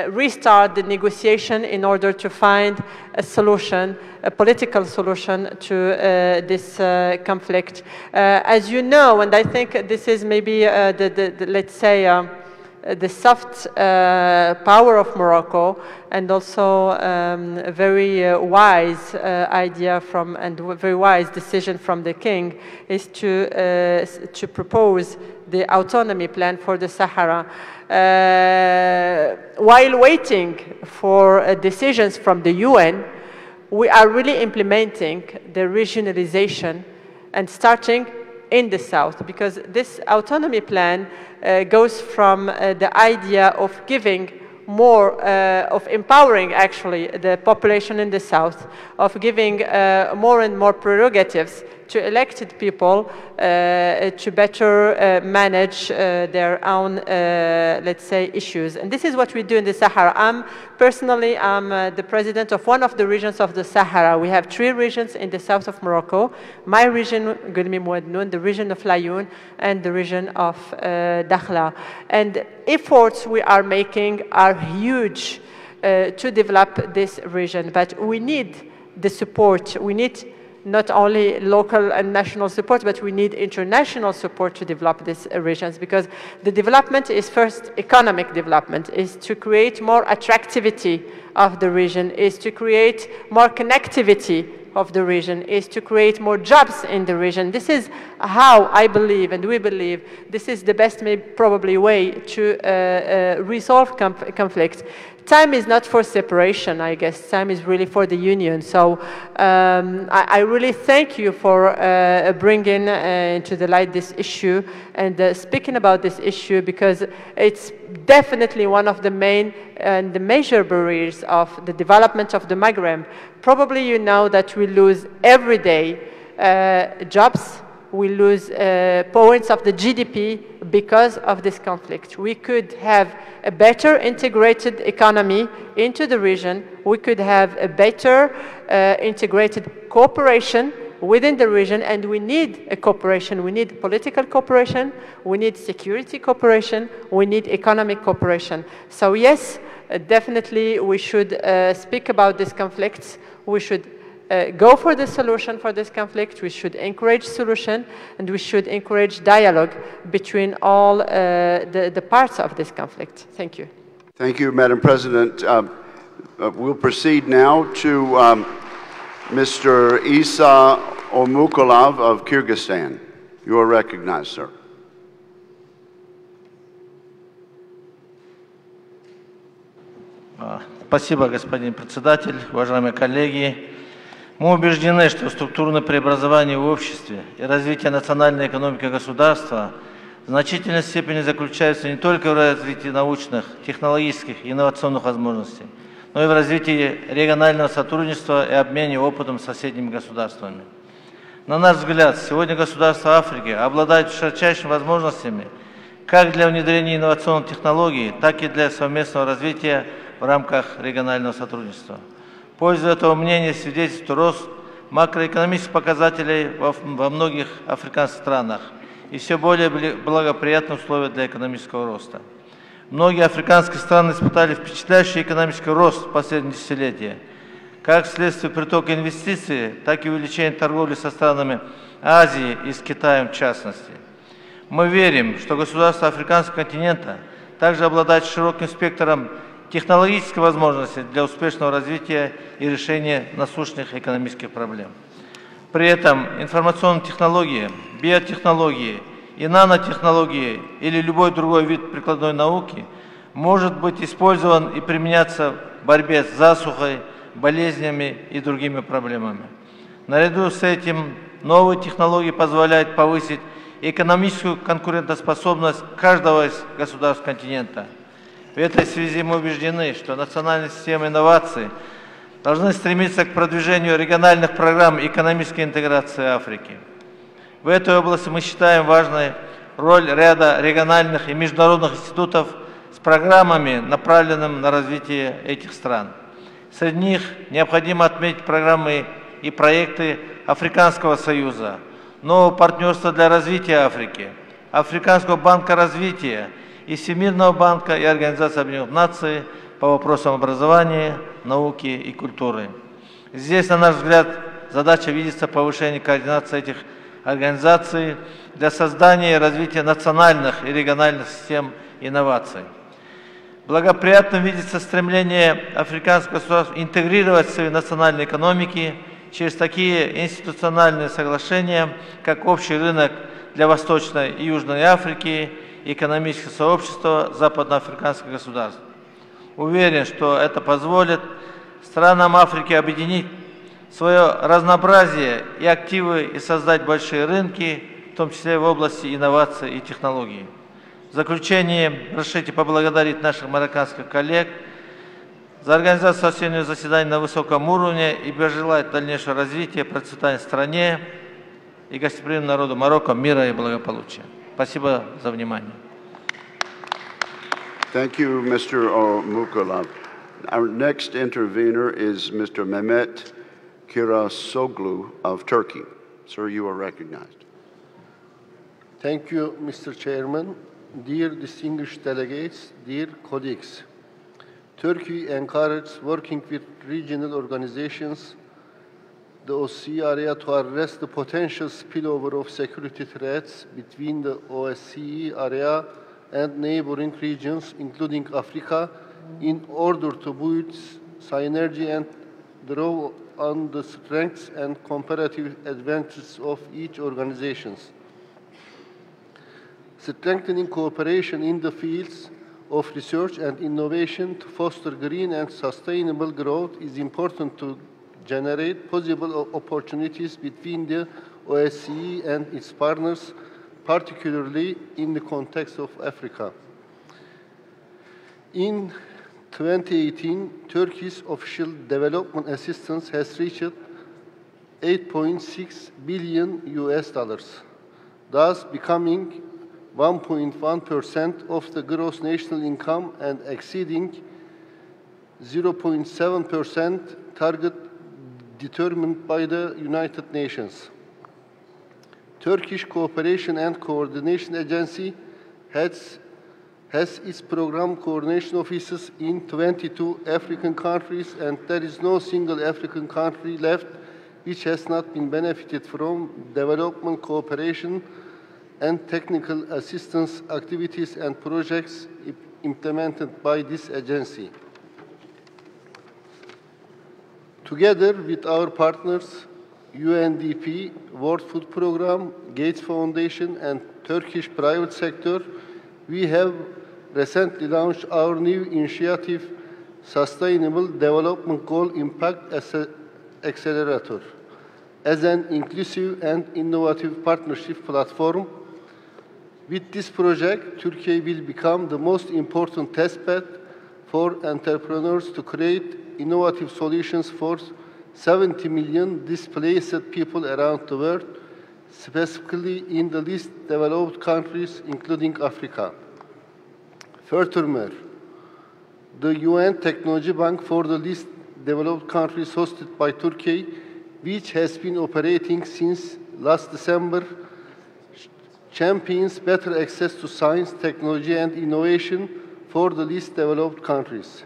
restart the negotiation in order to find a solution, a political solution to this conflict. As you know, and I think this is maybe let's say, the soft power of Morocco, and also a very wise idea from, and very wise decision from the king, is to propose the autonomy plan for the Sahara. While waiting for decisions from the UN, we are really implementing the regionalization and starting in the south, because this autonomy plan goes from the idea of giving more, of empowering actually the population in the south, of giving more and more prerogatives to elected people to better manage their own, let's say, issues. And this is what we do in the Sahara. I'm the president of one of the regions of the Sahara. We have 3 regions in the south of Morocco: my region, Gulmi Mouadnoun, the region of Layoun, and the region of Dakhla. And efforts we are making are huge to develop this region, but we need the support. We need not only local and national support, but we need international support to develop these regions, because the development is first economic development, is to create more attractivity of the region, is to create more connectivity of the region, is to create more jobs in the region. This is how I believe, and we believe, this is the best probably way to resolve conflict. Time is not for separation, I guess. Time is really for the union. So I really thank you for bringing to the light this issue and speaking about this issue, because it's definitely one of the main and the major barriers of the development of the Maghreb. Probably you know that we lose every day jobs, we lose points of the GDP because of this conflict. We could have a better integrated economy into the region. We could have a better integrated cooperation within the region, and we need a cooperation. We need political cooperation, we need security cooperation, we need economic cooperation. So yes, definitely we should speak about these conflicts. We should go for the solution for this conflict. We should encourage solution, and we should encourage dialogue between all the parts of this conflict. Thank you. Thank you, Madam President. We'll proceed now to Mr. Isa Omukulov of Kyrgyzstan. You are recognized, sir. Спасибо, господин председатель, уважаемые коллеги. Мы убеждены, что структурное преобразование в обществе и развитие национальной экономики государства в значительной степени заключается не только в развитии научных, технологических и инновационных возможностей, но и в развитии регионального сотрудничества и обмене опытом с соседними государствами. На наш взгляд, сегодня государства Африки обладают широчайшими возможностями как для внедрения инновационных технологий, так и для совместного развития в рамках регионального сотрудничества. В пользу этого мнения свидетельствует рост макроэкономических показателей во многих африканских странах и все более благоприятные условия для экономического роста. Многие африканские страны испытали впечатляющий экономический рост в последние десятилетия, как вследствие притока инвестиций, так и увеличения торговли со странами Азии и с Китаем в частности. Мы верим, что государства африканского континента также обладают широким спектром технологических возможностей для успешного развития и решения насущных экономических проблем. При этом информационные технологии, биотехнологии и нанотехнологии или любой другой вид прикладной науки может быть использован и применяться в борьбе с засухой, болезнями и другими проблемами. Наряду с этим новые технологии позволяют повысить экономическую конкурентоспособность каждого из государств континента. В этой связи мы убеждены, что национальная система инноваций должны стремиться к продвижению региональных программ экономической интеграции Африки. В этой области мы считаем важной роль ряда региональных и международных институтов с программами, направленными на развитие этих стран. Среди них необходимо отметить программы и проекты Африканского союза, нового партнерства для развития Африки, Африканского банка развития и Всемирного банка и Организации Объединенных Наций по вопросам образования, науки и культуры. Здесь, на наш взгляд, задача видится повышение координации этих организаций для создания и развития национальных и региональных систем инноваций. Благоприятно видится стремление африканских государств интегрировать свои национальные экономики через такие институциональные соглашения, как общий рынок для Восточной и Южной Африки и экономическое сообщество западноафриканских государств. Уверен, что это позволит странам Африки объединить свое разнообразие и активы и создать большие рынки, в том числе в области инноваций и технологий. В заключение, разрешите поблагодарить наших марокканских коллег за организацию осеннего заседания на высоком уровне и пожелать дальнейшего развития, процветания в стране и гостеприимному народу Марокко мира и благополучия. Спасибо за внимание. Thank you, Mr. Mukalov. Our next intervener is Mr. Mehmet Kirasoglu of Turkey. Sir, you are recognized. Thank you, Mr. Chairman. Dear distinguished delegates, dear colleagues, Turkey encourages working with regional organizations, the OSCE area, to address the potential spillover of security threats between the OSCE area and neighboring regions, including Africa, in order to build synergy and draw on the strengths and comparative advantages of each organization. Strengthening cooperation in the fields of research and innovation to foster green and sustainable growth is important to generate possible opportunities between the OSCE and its partners, particularly in the context of Africa. In 2018, Turkey's official development assistance has reached $8.6 billion, thus becoming 1.1% of the gross national income and exceeding 0.7% target determined by the United Nations. Turkish Cooperation and Coordination Agency has its program coordination offices in 22 African countries, and there is no single African country left which has not been benefited from development cooperation and technical assistance activities and projects implemented by this agency. Together with our partners, UNDP, World Food Programme, Gates Foundation, and Turkish private sector, we have recently launched our new initiative, Sustainable Development Goal Impact Accelerator, as an inclusive and innovative partnership platform. With this project, Turkey will become the most important testbed for entrepreneurs to create innovative solutions for 70 million displaced people around the world, specifically in the least developed countries, including Africa. Furthermore, the UN Technology Bank for the least developed countries, hosted by Turkey, which has been operating since last December, champions better access to science, technology, and innovation for the least developed countries.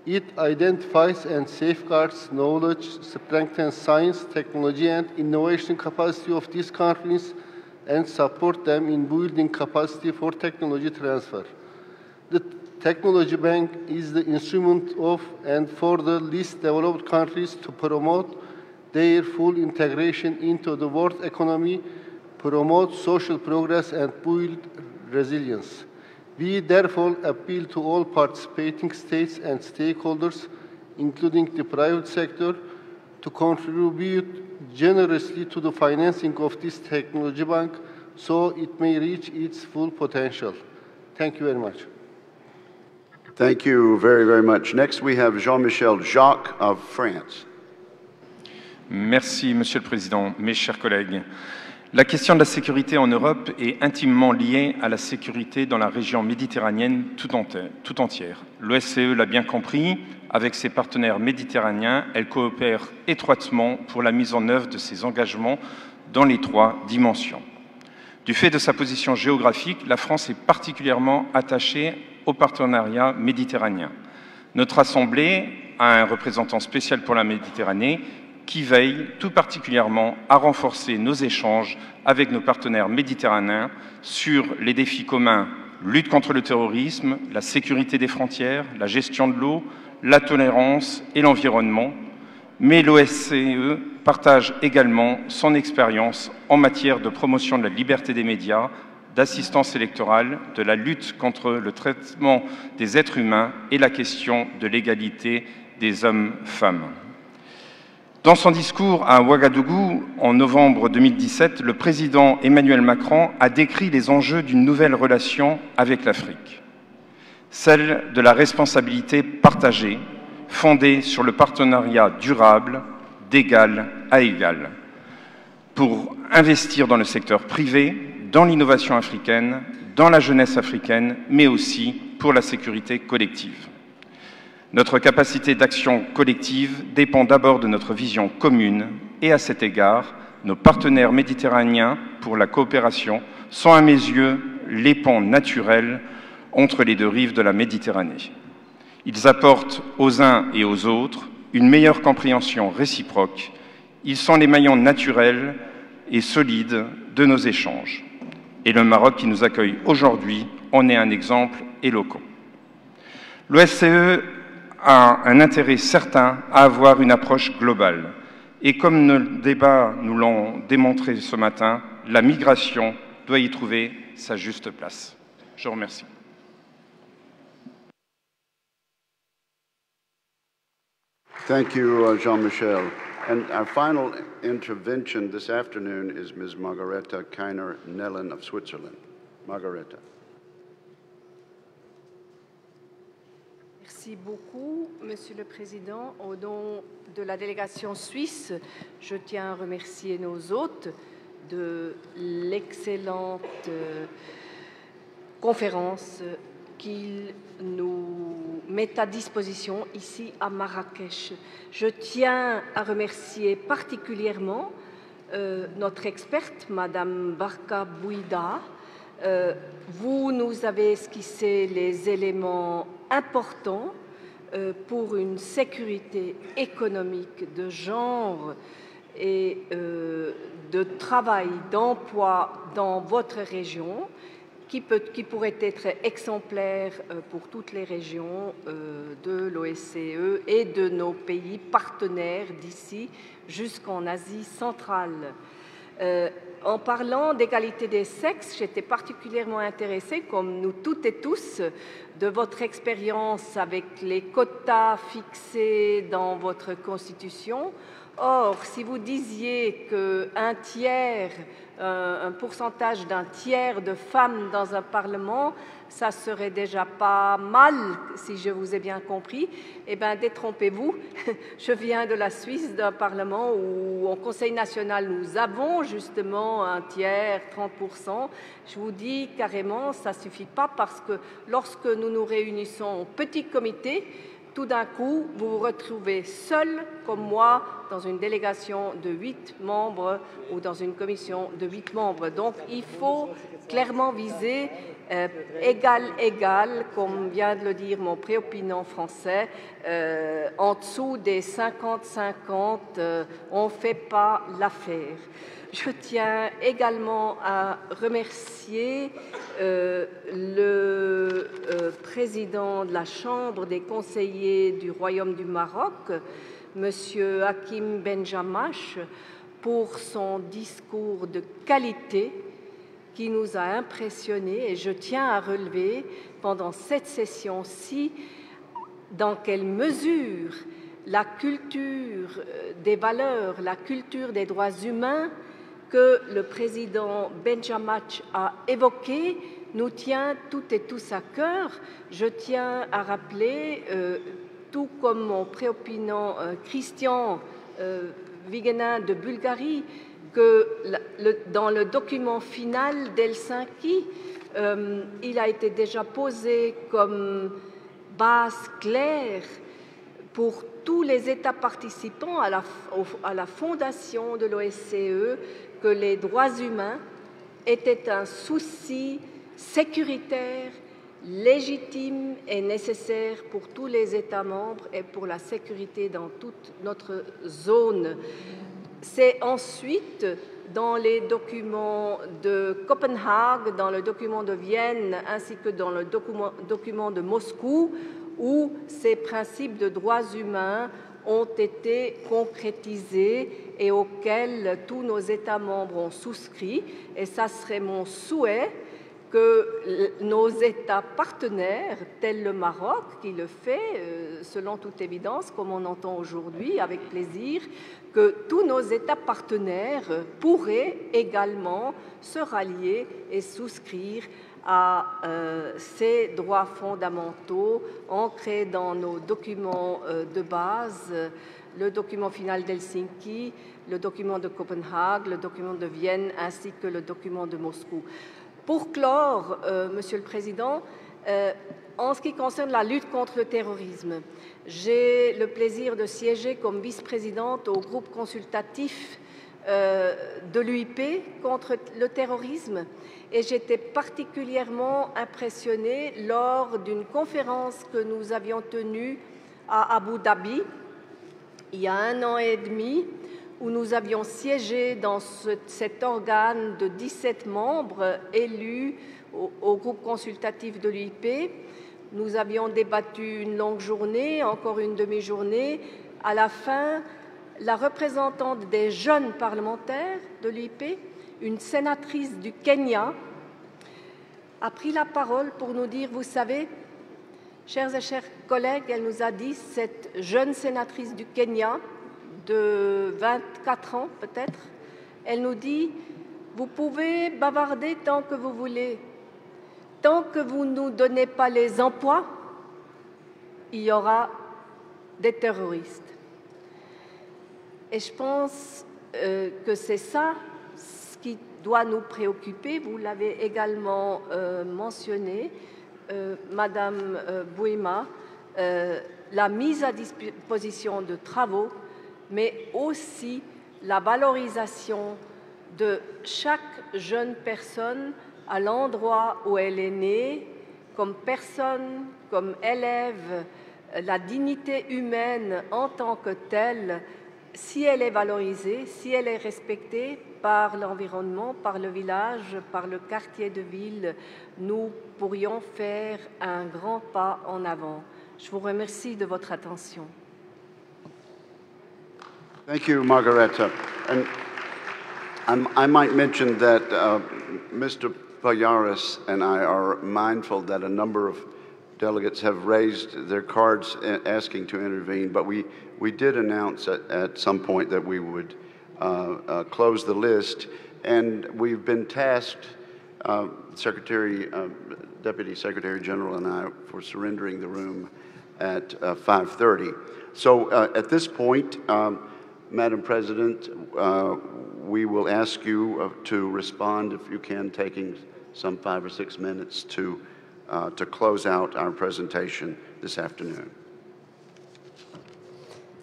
It identifies and safeguards knowledge, strengthens science, technology, and innovation capacity of these countries, and supports them in building capacity for technology transfer. The Technology Bank is the instrument of and for the least developed countries to promote their full integration into the world economy, promote social progress, and build resilience. We therefore appeal to all participating states and stakeholders, including the private sector, to contribute generously to the financing of this technology bank so it may reach its full potential. Thank you very much. Thank you very, very much. Next, we have Jean-Michel Jacques of France. Merci, Monsieur le Président, mes chers collègues. La question de la sécurité en Europe est intimement liée à la sécurité dans la région méditerranéenne tout entière. L'OSCE l'a bien compris, avec ses partenaires méditerranéens, elle coopère étroitement pour la mise en œuvre de ses engagements dans les trois dimensions. Du fait de sa position géographique, la France est particulièrement attachée au partenariat méditerranéen. Notre Assemblée a un représentant spécial pour la Méditerranée qui veille tout particulièrement à renforcer nos échanges avec nos partenaires méditerranéens sur les défis communs, lutte contre le terrorisme, la sécurité des frontières, la gestion de l'eau, la tolérance et l'environnement. Mais l'OSCE partage également son expérience en matière de promotion de la liberté des médias, d'assistance électorale, de la lutte contre le traitement des êtres humains et la question de l'égalité des hommes-femmes. Dans son discours à Ouagadougou en novembre 2017, le président Emmanuel Macron a décrit les enjeux d'une nouvelle relation avec l'Afrique, celle de la responsabilité partagée, fondée sur le partenariat durable, d'égal à égal, pour investir dans le secteur privé, dans l'innovation africaine, dans la jeunesse africaine, mais aussi pour la sécurité collective. Notre capacité d'action collective dépend d'abord de notre vision commune et à cet égard, nos partenaires méditerranéens pour la coopération sont à mes yeux les ponts naturels entre les deux rives de la Méditerranée. Ils apportent aux uns et aux autres une meilleure compréhension réciproque. Ils sont les maillons naturels et solides de nos échanges. Et le Maroc qui nous accueille aujourd'hui en est un exemple éloquent. L'OSCE a un intérêt certain à avoir une approche globale. Et comme nos débats nous l'ont démontré ce matin, la migration doit y trouver sa juste place. Je vous remercie. Thank you, Jean-Michel. And our final intervention this afternoon is Ms. Margareta Keiner-Nellen of Switzerland. Margareta. Merci beaucoup, Monsieur le Président. Au nom de la délégation suisse, je tiens à remercier nos hôtes de l'excellente conférence qu'ils nous mettent à disposition ici à Marrakech. Je tiens à remercier particulièrement notre experte, Madame Barka Bouida. Vous nous avez esquissé les éléments importants pour une sécurité économique de genre et de travail, d'emploi dans votre région qui pourrait être exemplaire pour toutes les régions de l'OSCE et de nos pays partenaires d'ici jusqu'en Asie centrale. En parlant d'égalité des sexes, j'étais particulièrement intéressée, comme nous toutes et tous, de votre expérience avec les quotas fixés dans votre Constitution. Or, si vous disiez qu'un tiers, un pourcentage d'un tiers de femmes dans un Parlement, ça serait déjà pas mal, si je vous ai bien compris, eh bien, détrompez-vous. Je viens de la Suisse, d'un Parlement où, au Conseil national, nous avons justement un tiers, 30%. Je vous dis carrément, ça ne suffit pas parce que lorsque nous nous réunissons en petit comité, tout d'un coup, vous vous retrouvez seul, comme moi, dans une délégation de 8 membres ou dans une commission de 8 membres. Donc, il faut clairement viser égal, comme vient de le dire mon préopinant français, en dessous des 50-50, on ne fait pas l'affaire. Je tiens également à remercier le président de la Chambre des conseillers du Royaume du Maroc, Monsieur Hakim Benjamache, pour son discours de qualité qui nous a impressionnés. Et je tiens à relever pendant cette session-ci dans quelle mesure la culture des valeurs, la culture des droits humains que le président Benjamache a évoqué nous tient toutes et tous à cœur. Je tiens à rappeler, tout comme mon préopinant Christian Vigenin de Bulgarie, que dans le document final d'Helsinki, il a été déjà posé comme base claire pour tous les États participants à la fondation de l'OSCE que les droits humains était un souci sécuritaire légitime et nécessaire pour tous les États membres et pour la sécurité dans toute notre zone. C'est ensuite dans les documents de Copenhague, dans le document de Vienne ainsi que dans le document de Moscou où ces principes de droits humains ont été concrétisés et auxquels tous nos États membres ont souscrit. Et ça serait mon souhait que nos États partenaires, tels le Maroc, qui le fait, selon toute évidence, comme on entend aujourd'hui, avec plaisir, que tous nos États partenaires pourraient également se rallier et souscrire à ces droits fondamentaux ancrés dans nos documents de base, le document final d'Helsinki, le document de Copenhague, le document de Vienne ainsi que le document de Moscou. Pour clore, Monsieur le Président, en ce qui concerne la lutte contre le terrorisme, j'ai le plaisir de siéger comme vice-présidente au groupe consultatif de l'UIP contre le terrorisme et j'étais particulièrement impressionnée lors d'une conférence que nous avions tenue à Abu Dhabi il y a 1 an et demi où nous avions siégé dans cet organe de 17 membres élus au groupe consultatif de l'UIP. Nous avions débattu une longue journée, encore une demi-journée. À la fin, la représentante des jeunes parlementaires de l'UIP, une sénatrice du Kenya, a pris la parole pour nous dire, vous savez, chers et chers collègues, elle nous a dit, cette jeune sénatrice du Kenya, de 24 ans peut-être, elle nous dit, vous pouvez bavarder tant que vous voulez, tant que vous ne nous donnez pas les emplois, il y aura des terroristes. Et je pense que c'est ça ce qui doit nous préoccuper. Vous l'avez également mentionné, Madame Bouima, la mise à disposition de travaux, mais aussi la valorisation de chaque jeune personne à l'endroit où elle est née, comme personne, comme élève, la dignité humaine en tant que telle, si elle est valorisée, si elle est respectée par l'environnement, par le village, par le quartier de ville, nous pourrions faire un grand pas en avant. Je vous remercie de votre attention. Thank you, Margareta. And I might mention that Mr. Payaris and I are mindful that a number of delegates have raised their cards asking to intervene, but we did announce at some point that we would close the list, and we've been tasked, Deputy Secretary General and I, for surrendering the room at 5:30. So at this point, Madam President, we will ask you to respond, if you can, taking some 5 or 6 minutes to close out our presentation this afternoon.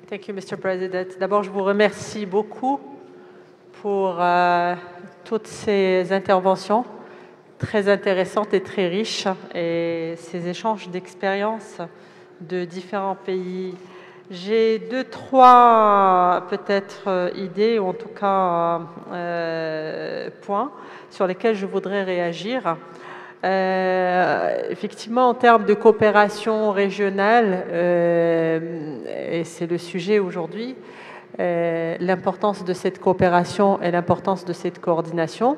Thank you, Mr. President. D'abord, je vous remercie beaucoup pour toutes ces interventions très intéressantes et très riches et ces échanges d'expériences de différents pays. J'ai 2, 3 peut-être idées, ou en tout cas points sur lesquels je voudrais réagir. Effectivement, en termes de coopération régionale, et c'est le sujet aujourd'hui, l'importance de cette coopération et l'importance de cette coordination.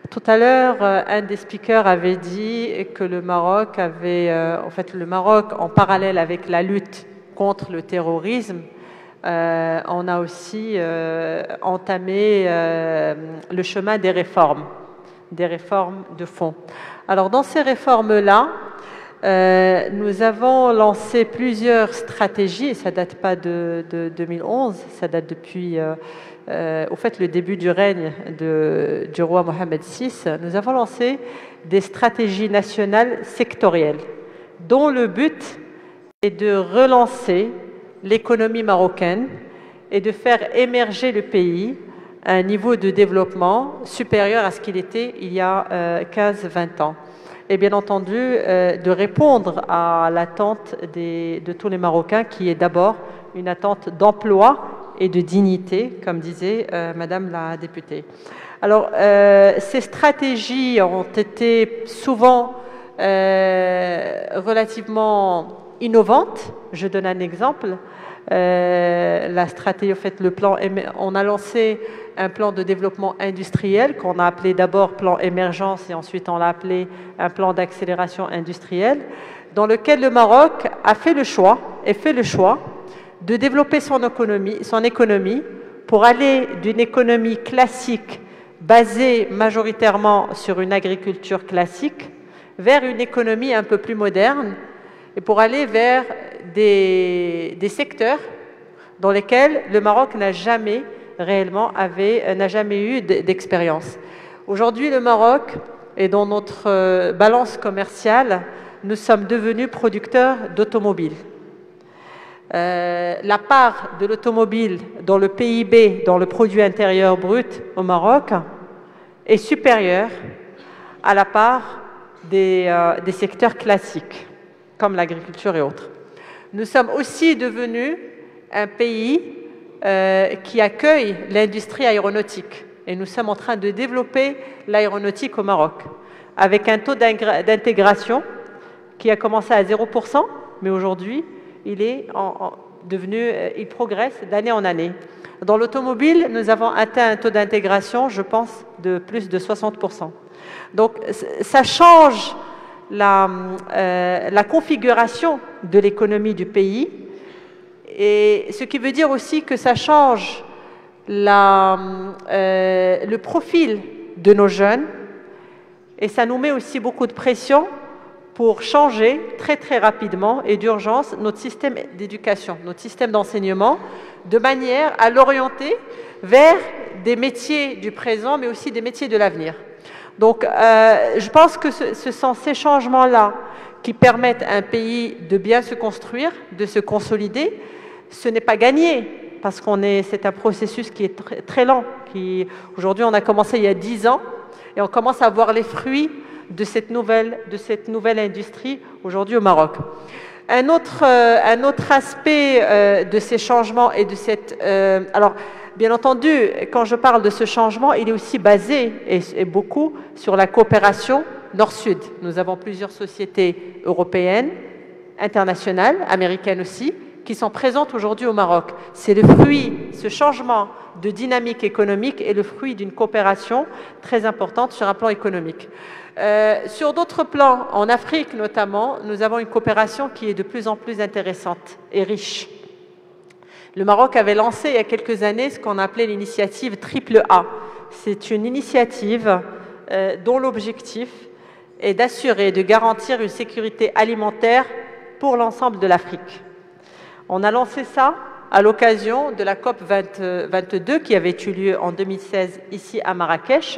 Tout à l'heure, un des speakers avait dit que le Maroc avait, le Maroc, en parallèle avec la lutte contre le terrorisme, on a aussi entamé le chemin des réformes de fond. Alors, dans ces réformes-là, nous avons lancé plusieurs stratégies, et ça ne date pas de 2011, ça date depuis le début du règne du roi Mohamed VI. Nous avons lancé des stratégies nationales sectorielles, dont le but est de relancer l'économie marocaine et de faire émerger le pays un niveau de développement supérieur à ce qu'il était il y a 15-20 ans. Et bien entendu, de répondre à l'attente de tous les Marocains, qui est d'abord une attente d'emploi et de dignité, comme disait Madame la députée. Alors, ces stratégies ont été souvent relativement innovantes. Je donne un exemple. La stratégie, en fait, le plan, on a lancé un plan de développement industriel qu'on a appelé d'abord plan émergence et ensuite on l'a appelé un plan d'accélération industrielle, dans lequel le Maroc a fait le choix de développer son économie pour aller d'une économie classique basée majoritairement sur une agriculture classique vers une économie un peu plus moderne et pour aller vers des secteurs dans lesquels le Maroc n'a jamais eu d'expérience. Aujourd'hui, le Maroc est dans notre balance commerciale, nous sommes devenus producteurs d'automobiles. La part de l'automobile dans le PIB, dans le produit intérieur brut au Maroc, est supérieure à la part des secteurs classiques, comme l'agriculture et autres. Nous sommes aussi devenus un pays qui accueille l'industrie aéronautique. Et nous sommes en train de développer l'aéronautique au Maroc, avec un taux d'intégration qui a commencé à 0%, mais aujourd'hui, il est il progresse d'année en année. Dans l'automobile, nous avons atteint un taux d'intégration, je pense, de plus de 60%. Donc, ça change la configuration de l'économie du pays, et ce qui veut dire aussi que ça change le profil de nos jeunes, et ça nous met aussi beaucoup de pression pour changer très très rapidement et d'urgence notre système d'éducation, notre système d'enseignement, de manière à l'orienter vers des métiers du présent, mais aussi des métiers de l'avenir. Donc, je pense que ce sont ces changements-là qui permettent à un pays de bien se construire, de se consolider. Ce n'est pas gagné, parce c'est un processus qui est très, très lent. Aujourd'hui, on a commencé il y a 10 ans, et on commence à voir les fruits de cette nouvelle industrie aujourd'hui au Maroc. Un autre aspect de ces changements et de cette... alors, bien entendu, quand je parle de ce changement, il est aussi basé, et beaucoup, sur la coopération Nord-Sud. Nous avons plusieurs sociétés européennes, internationales, américaines aussi, qui sont présentes aujourd'hui au Maroc. C'est le fruit, ce changement de dynamique économique est le fruit d'une coopération très importante sur un plan économique. Sur d'autres plans, en Afrique notamment, nous avons une coopération qui est de plus en plus intéressante et riche. Le Maroc avait lancé il y a quelques années ce qu'on appelait l'initiative Triple A. C'est une initiative dont l'objectif est d'assurer, de garantir une sécurité alimentaire pour l'ensemble de l'Afrique. On a lancé ça à l'occasion de la COP 22 qui avait eu lieu en 2016 ici à Marrakech.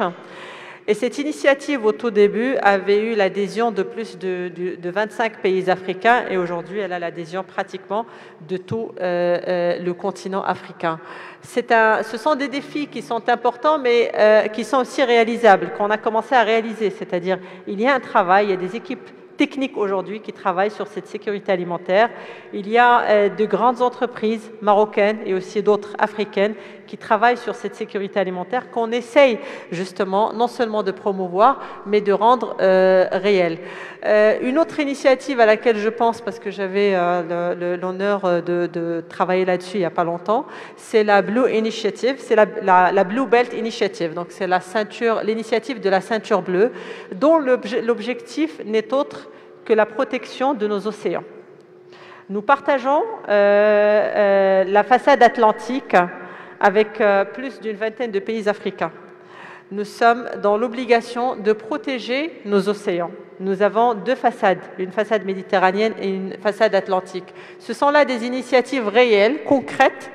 Et cette initiative, au tout début, avait eu l'adhésion de plus de 25 pays africains et aujourd'hui, elle a l'adhésion pratiquement de tout le continent africain. Ce sont des défis qui sont importants, mais qui sont aussi réalisables, qu'on a commencé à réaliser. C'est-à-dire, il y a un travail, il y a des équipes techniques aujourd'hui qui travaillent sur cette sécurité alimentaire. Il y a de grandes entreprises marocaines et aussi d'autres africaines qui travaillent sur cette sécurité alimentaire qu'on essaye justement non seulement de promouvoir mais de rendre réelle. Une autre initiative à laquelle je pense, parce que j'avais l'honneur de travailler là-dessus il n'y a pas longtemps, c'est la Blue Initiative, c'est la Blue Belt Initiative, donc c'est l'initiative de la ceinture bleue, dont l'objectif n'est autre que la protection de nos océans. Nous partageons la façade atlantique avec plus d'une vingtaine de pays africains. Nous sommes dans l'obligation de protéger nos océans. Nous avons deux façades, une façade méditerranéenne et une façade atlantique. Ce sont là des initiatives réelles, concrètes,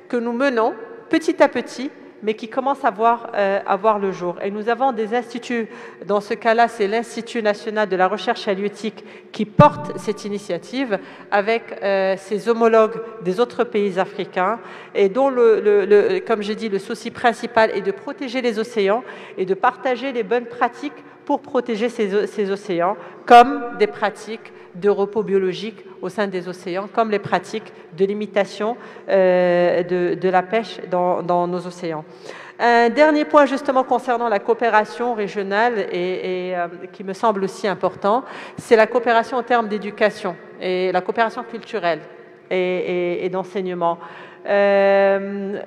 que nous menons petit à petit mais qui commencent à voir le jour. Et nous avons des instituts, dans ce cas-là, c'est l'Institut national de la recherche halieutique qui porte cette initiative avec ses homologues des autres pays africains et dont, comme j'ai dit, le souci principal est de protéger les océans et de partager les bonnes pratiques pour protéger ces océans, comme des pratiques de repos biologique au sein des océans, comme les pratiques de limitation de la pêche dans nos océans. Un dernier point justement concernant la coopération régionale et qui me semble aussi important, c'est la coopération en termes d'éducation et la coopération culturelle et d'enseignement. Le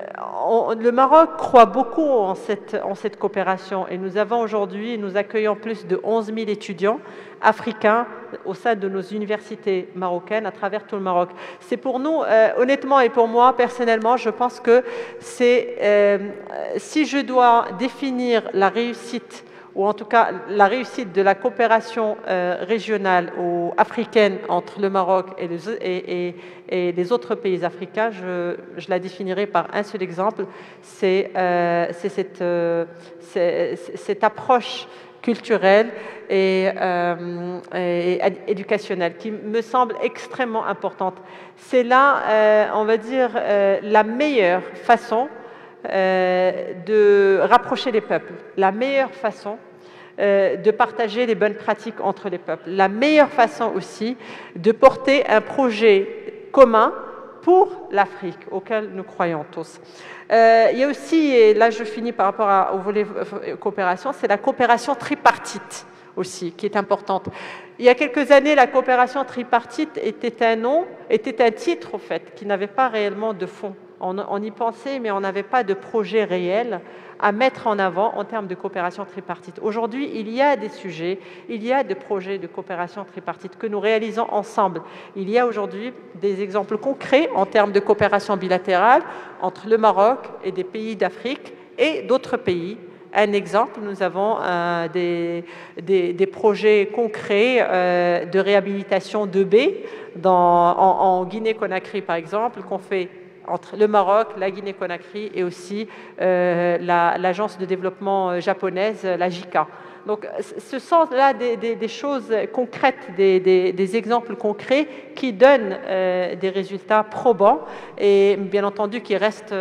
Maroc croit beaucoup en cette coopération et nous avons aujourd'hui, nous accueillons plus de 11 000 étudiants africains au sein de nos universités marocaines à travers tout le Maroc. C'est pour nous, honnêtement et pour moi personnellement, je pense que c'est, si je dois définir la réussite ou en tout cas la réussite de la coopération régionale ou africaine entre le Maroc et les autres pays africains, je la définirai par un seul exemple, c'est cette approche culturelle et éducationnelle qui me semble extrêmement importante. C'est là, on va dire, la meilleure façon de rapprocher les peuples, la meilleure façon de partager les bonnes pratiques entre les peuples, la meilleure façon aussi de porter un projet commun pour l'Afrique, auquel nous croyons tous. Il y a aussi, et là je finis par rapport au volet coopération, c'est la coopération tripartite aussi, qui est importante. Il y a quelques années, la coopération tripartite était un titre, au fait, qui n'avait pas réellement de fond. On y pensait, mais on n'avait pas de projet réel à mettre en avant en termes de coopération tripartite. Aujourd'hui, il y a des sujets, il y a des projets de coopération tripartite que nous réalisons ensemble. Il y a aujourd'hui des exemples concrets en termes de coopération bilatérale entre le Maroc et des pays d'Afrique et d'autres pays. Un exemple, nous avons des projets concrets de réhabilitation de baies en Guinée-Conakry, par exemple, qu'on fait entre le Maroc, la Guinée-Conakry et aussi l'agence de développement japonaise, la JICA. Donc ce sont là des choses concrètes, des exemples concrets qui donnent des résultats probants et bien entendu qui restent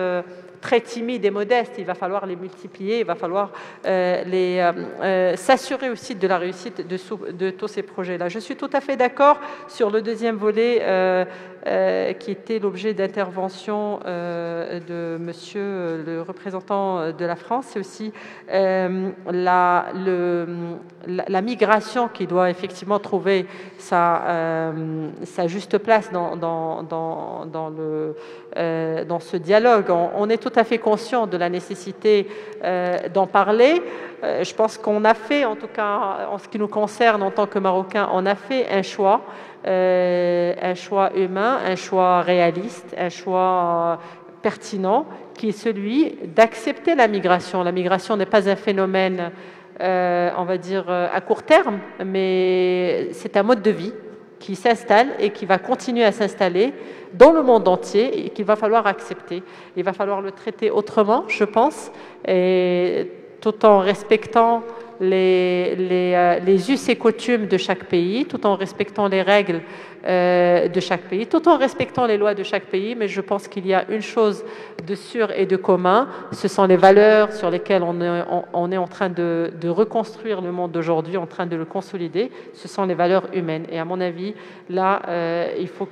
très timides et modestes. Il va falloir les multiplier, il va falloir s'assurer aussi de la réussite de tous ces projets-là. Je suis tout à fait d'accord sur le deuxième volet qui était l'objet d'intervention de monsieur le représentant de la France. C'est aussi la migration qui doit effectivement trouver sa juste place dans ce dialogue. On est tout à fait conscient de la nécessité d'en parler. Je pense qu'on a fait, en tout cas en ce qui nous concerne en tant que Marocains, on a fait un choix humain, un choix réaliste, un choix pertinent, qui est celui d'accepter la migration. La migration n'est pas un phénomène, on va dire, à court terme, mais c'est un mode de vie qui s'installe et qui va continuer à s'installer dans le monde entier et qu'il va falloir accepter. Il va falloir le traiter autrement, je pense, et tout en respectant les us et coutumes de chaque pays, tout en respectant les règles de chaque pays, tout en respectant les lois de chaque pays. Mais je pense qu'il y a une chose de sûr et de commun, ce sont les valeurs sur lesquelles on est en train de reconstruire le monde d'aujourd'hui, en train de le consolider. Ce sont les valeurs humaines. Et à mon avis, là, il faut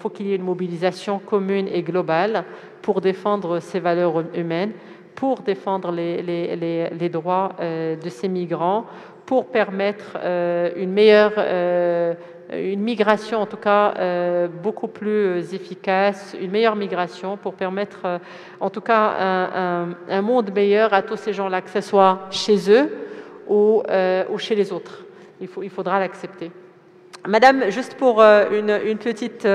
qu'il y ait une mobilisation commune et globale pour défendre ces valeurs humaines, pour défendre les droits de ces migrants, pour permettre une migration, en tout cas, beaucoup plus efficace, une meilleure migration, pour permettre, en tout cas, un monde meilleur à tous ces gens-là, que ce soit chez eux ou chez les autres. Il faudra l'accepter. Madame, juste pour une petite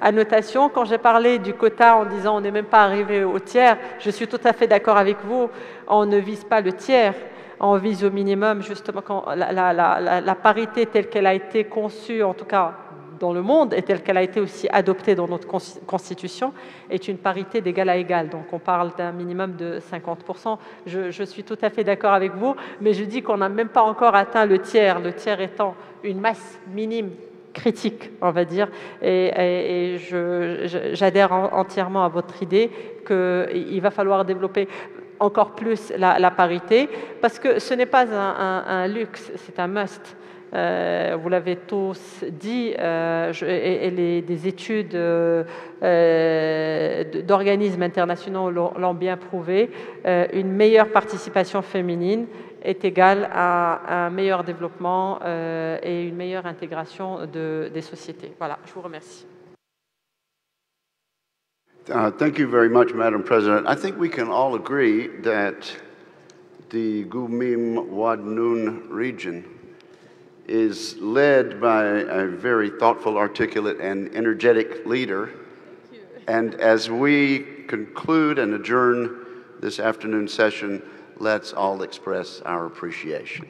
annotation, quand j'ai parlé du quota en disant on n'est même pas arrivé au tiers, je suis tout à fait d'accord avec vous, on ne vise pas le tiers, on vise au minimum justement quand la parité telle qu'elle a été conçue, en tout cas dans le monde et telle qu'elle a été aussi adoptée dans notre Constitution, est une parité d'égal à égal. Donc on parle d'un minimum de 50%. Je suis tout à fait d'accord avec vous, mais je dis qu'on n'a même pas encore atteint le tiers étant une masse minime critique, on va dire, et j'adhère entièrement à votre idée qu'il va falloir développer encore plus la parité, parce que ce n'est pas un luxe, c'est un must. Vous l'avez tous dit, des études d'organismes internationaux l'ont bien prouvé, une meilleure participation féminine est égale à un meilleur développement et une meilleure intégration des sociétés. Voilà, je vous remercie. Thank you very much, Madam President. I think we can all agree that the Gumim Wad Nun region is led by a very thoughtful, articulate, and energetic leader. And as we conclude and adjourn this afternoon session, let's all express our appreciation.